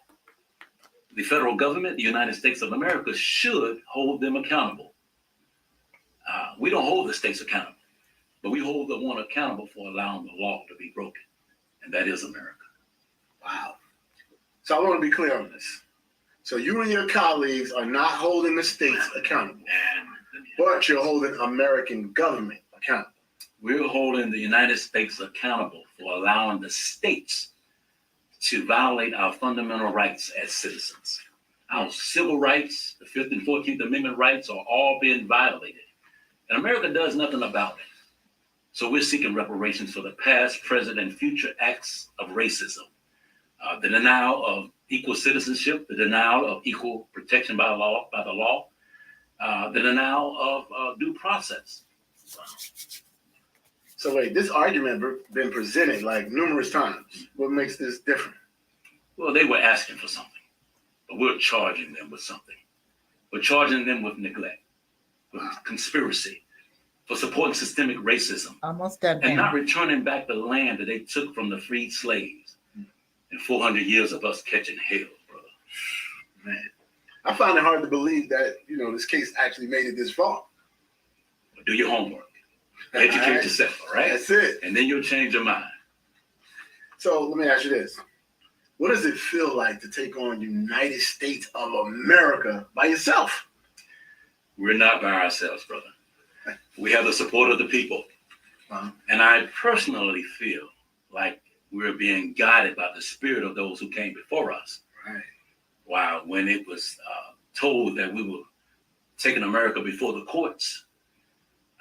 the federal government, the United States of America, should hold them accountable. We don't hold the states accountable, but we hold the one accountable for allowing the law to be broken, and that is America. Wow. So I want to be clear on this. So you and your colleagues are not holding the states accountable, but you're holding American government accountable. We're holding the United States accountable for allowing the states to violate our fundamental rights as citizens. Our civil rights, the 5th and 14th Amendment rights are all being violated. And America does nothing about it. So we're seeking reparations for the past, present, and future acts of racism. The denial of equal citizenship, the denial of equal protection by the law, the denial of due process. So wait, this argument been presented like numerous times. What makes this different? Well, they were asking for something, but we're charging them with something. We're charging them with neglect, with conspiracy, for supporting systemic racism. Almost done. And not returning back the land that they took from the freed slaves in 400 years of us catching hell, brother. Man, I find it hard to believe that, this case actually made it this far. Do your homework. Educate yourself, all right? That's it. And then you'll change your mind. So let me ask you this. What does it feel like to take on United States of America by yourself? We're not by ourselves, brother. We have the support of the people. And I personally feel like we're being guided by the spirit of those who came before us. Right. Wow, when it was told that we were taking America before the courts,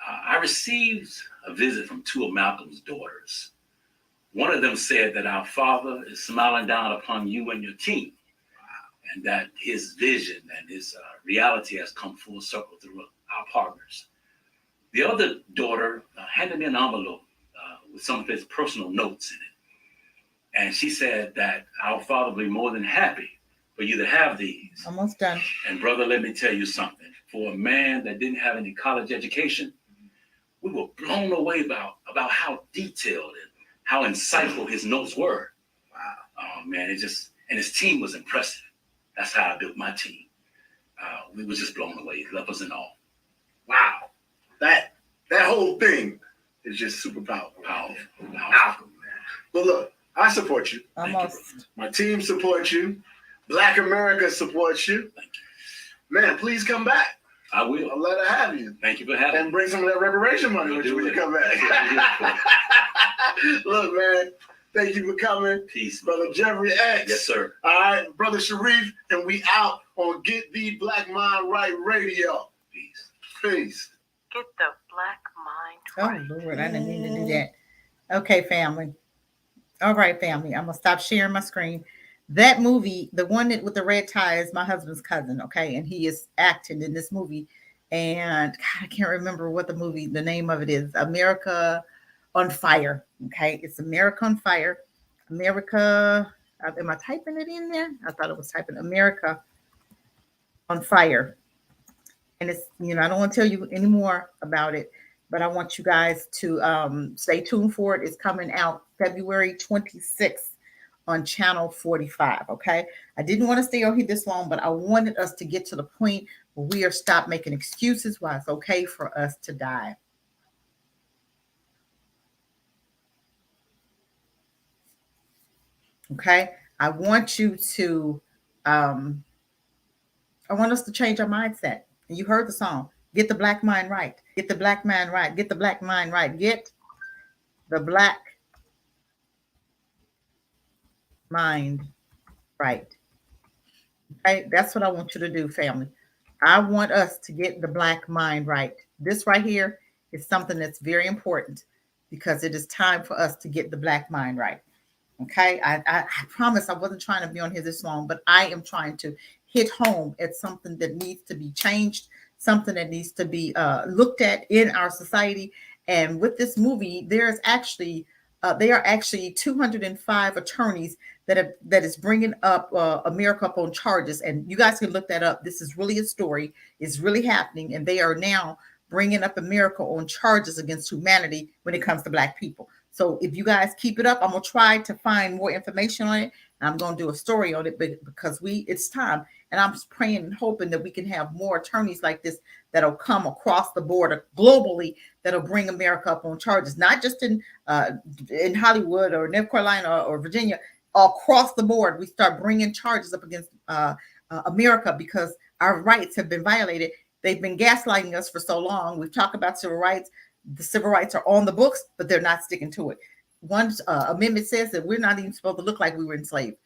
I received a visit from 2 of Malcolm's daughters. One of them said that our father is smiling down upon you and your team, and that his vision and his reality has come full circle through our partners. The other daughter handed me an envelope with some of his personal notes in it. And she said that our father will be more than happy for you to have these. Almost done. And brother, let me tell you something. For a man that didn't have any college education, we were blown away about how detailed and how insightful his notes were. Wow. Oh man, and his team was impressive. That's how I built my team. We were just blown away, left us in awe. Wow. That whole thing is just super powerful. Powerful. But look, I support you. Almost. My team supports you. Black America supports you. Thank you. Man, please come back. I will. I'll let her have you. Thank you for having me. And bring some of that reparation money with you when you come back. Look, man, thank you for coming. Peace. Brother Jeffrey X. Yes, sir. All right, Brother Sharif, and we out on Get the Black Mind Right Radio. Peace. Peace. Get the Black Mind Right. Oh, Lord, I didn't mean to do that. Okay, family. All right, family. I'm going to stop sharing my screen. That movie, the one with the red tie, is my husband's cousin, okay? And he is acting in this movie. And God, I can't remember what the name of it is. America on Fire, okay? It's America on Fire. America, am I typing it in there? I thought it was typing America on Fire. And it's, I don't want to tell you any more about it, but I want you guys to stay tuned for it. It's coming out February 26th. On channel 45. Okay. I didn't want to stay on here this long, but I wanted us to get to the point where we are stopped making excuses why it's okay for us to die. Okay. I want you to, I want us to change our mindset. And you heard the song, Get the Black Mind Right. Get the Black Mind Right. Get the Black Mind Right. Get the Black Mind Right. Okay, that's what I want you to do, family. I want us to get the black mind right. This right here is something that's very important because it is time for us to get the black mind right. Okay, I promise I wasn't trying to be on here this long, but I am trying to hit home at something that needs to be changed, something that needs to be looked at in our society. And with this movie, there are actually 205 attorneys that is bringing up America up on charges. And you guys can look that up. This is really a story. It's really happening. And they are now bringing up America on charges against humanity when it comes to Black people. So if you guys keep it up, I'm going to try to find more information on it. And I'm going to do a story on it because it's time. And I'm just praying and hoping that we can have more attorneys like this that'll come across the border globally that'll bring America up on charges, not just in Hollywood or North Carolina or Virginia. Across the board, we start bringing charges up against America because our rights have been violated. They've been gaslighting us for so long. We've talked about civil rights. The civil rights are on the books, but they're not sticking to it. One amendment says that we're not even supposed to look like we were enslaved.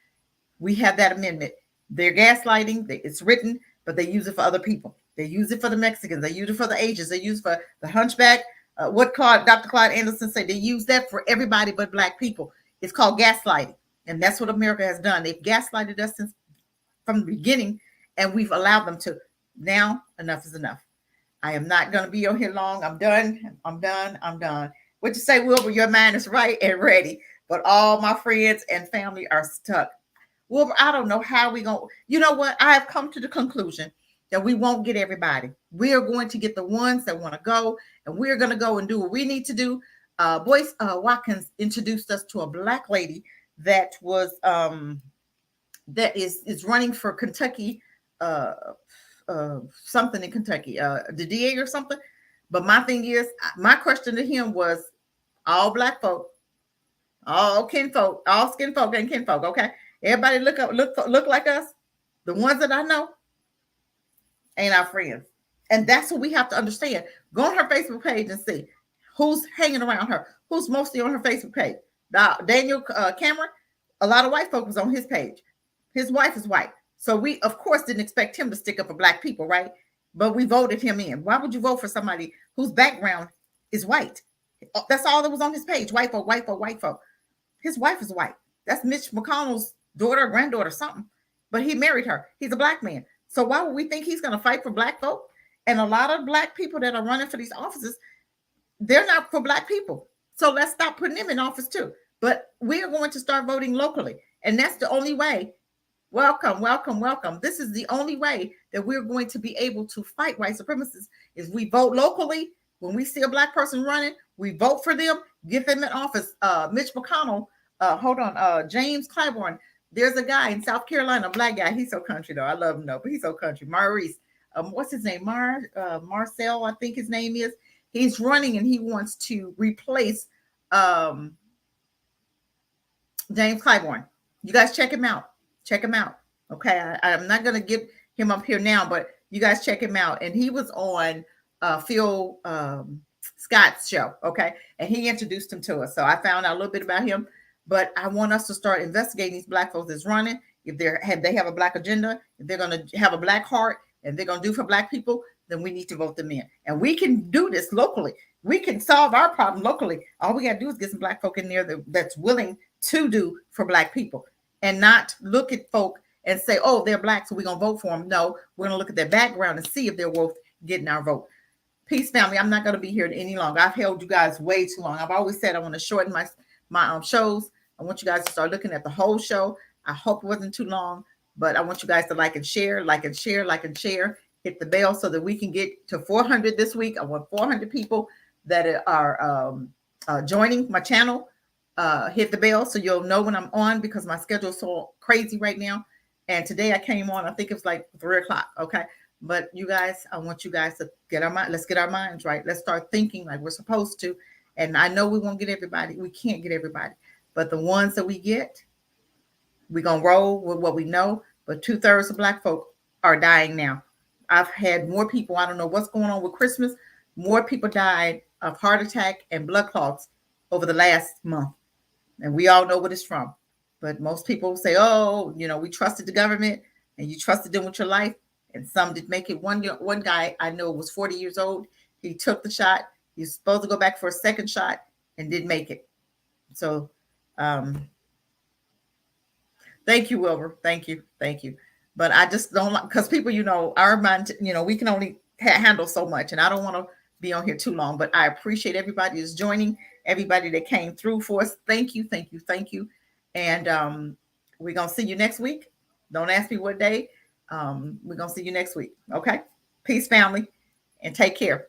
We have that amendment. They're gaslighting. It's written, but they use it for other people. They use it for the Mexicans. They use it for the Asians. They use it for the hunchback. What Dr. Claude Anderson said, they use that for everybody but Black people. It's called gaslighting. And that's what America has done. They've gaslighted us from the beginning, and we've allowed them to. Now, enough is enough. I am not going to be on here long. I'm done. What you say, Wilbur? Your mind is right and ready. But all my friends and family are stuck. Wilbur, I don't know how we going to. You know what? I have come to the conclusion that we won't get everybody. We are going to get the ones that want to go, and we're going to go and do what we need to do. Boyce Watkins introduced us to a Black lady that was that is running for Kentucky, something in Kentucky, the DA or something. But my thing is, my question to him was, all Black folk, all kinfolk, all skin folk and kinfolk, okay? Everybody look like us. The ones that I know ain't our friends. And that's what we have to understand. Go on her Facebook page and see who's hanging around her, who's mostly on her Facebook page. Daniel Cameron, a lot of white folks was on his page. His wife is white. So we, of course, didn't expect him to stick up for Black people, right? But we voted him in. Why would you vote for somebody whose background is white? That's all that was on his page. White folk, white folk, white folk. His wife is white. That's Mitch McConnell's daughter, granddaughter, something. But he married her. He's a Black man. So why would we think he's going to fight for Black folk? And a lot of Black people that are running for these offices, they're not for Black people. So let's stop putting them in office too. But we are going to start voting locally. And that's the only way. Welcome, welcome, welcome. This is the only way that we're going to be able to fight white supremacists is we vote locally. When we see a Black person running, we vote for them, get them in office. Mitch McConnell, James Clyburn. There's a guy in South Carolina, a Black guy. He's so country though. I love him though, but he's so country. Maurice, what's his name? Marcel, I think his name is. He's running and he wants to replace James Clyburn. You guys check him out. Check him out. Okay. I'm not going to get him up here now, but you guys check him out. And he was on Phil Scott's show. Okay. And he introduced him to us. So I found out a little bit about him, but I want us to start investigating these Black folks that's running. If they have a Black agenda, if they're going to have a Black heart and they're going to do for Black people, then we need to vote them in. And we can do this locally. We can solve our problem locally. All we got to do is get some Black folk in there that's willing to do for Black people and not look at folk and say, oh, they're Black, so we're going to vote for them. No, we're going to look at their background and see if they're worth getting our vote. Peace, family. I'm not going to be here any longer. I've held you guys way too long. I've always said I want to shorten my shows. I want you guys to start looking at the whole show. I hope it wasn't too long, but I want you guys to like and share. Hit the bell so that we can get to 400 this week. I want 400 people that are joining my channel. Hit the bell so you'll know when I'm on because my schedule is so crazy right now. And today I came on, I think it was like 3:00. Okay. But you guys, I want you guys to let's get our minds right. Let's start thinking like we're supposed to. And I know we won't get everybody. We can't get everybody. But the ones that we get, we're going to roll with what we know. But 2/3 of Black folk are dying now. I've had more people, I don't know what's going on with Christmas. More people died of heart attack and blood clots over the last month. And we all know what it's from. But most people say, oh, we trusted the government and you trusted them with your life. And some did make it. One guy I know was 40 years old. He took the shot. He was supposed to go back for a second shot and didn't make it. So thank you, Wilbur. Thank you. But I just don't like, because people, our mind, we can only handle so much. And I don't want to be on here too long, but I appreciate everybody who's joining, everybody that came through for us. Thank you. And we're going to see you next week. Don't ask me what day. We're going to see you next week. Okay. Peace, family, and take care.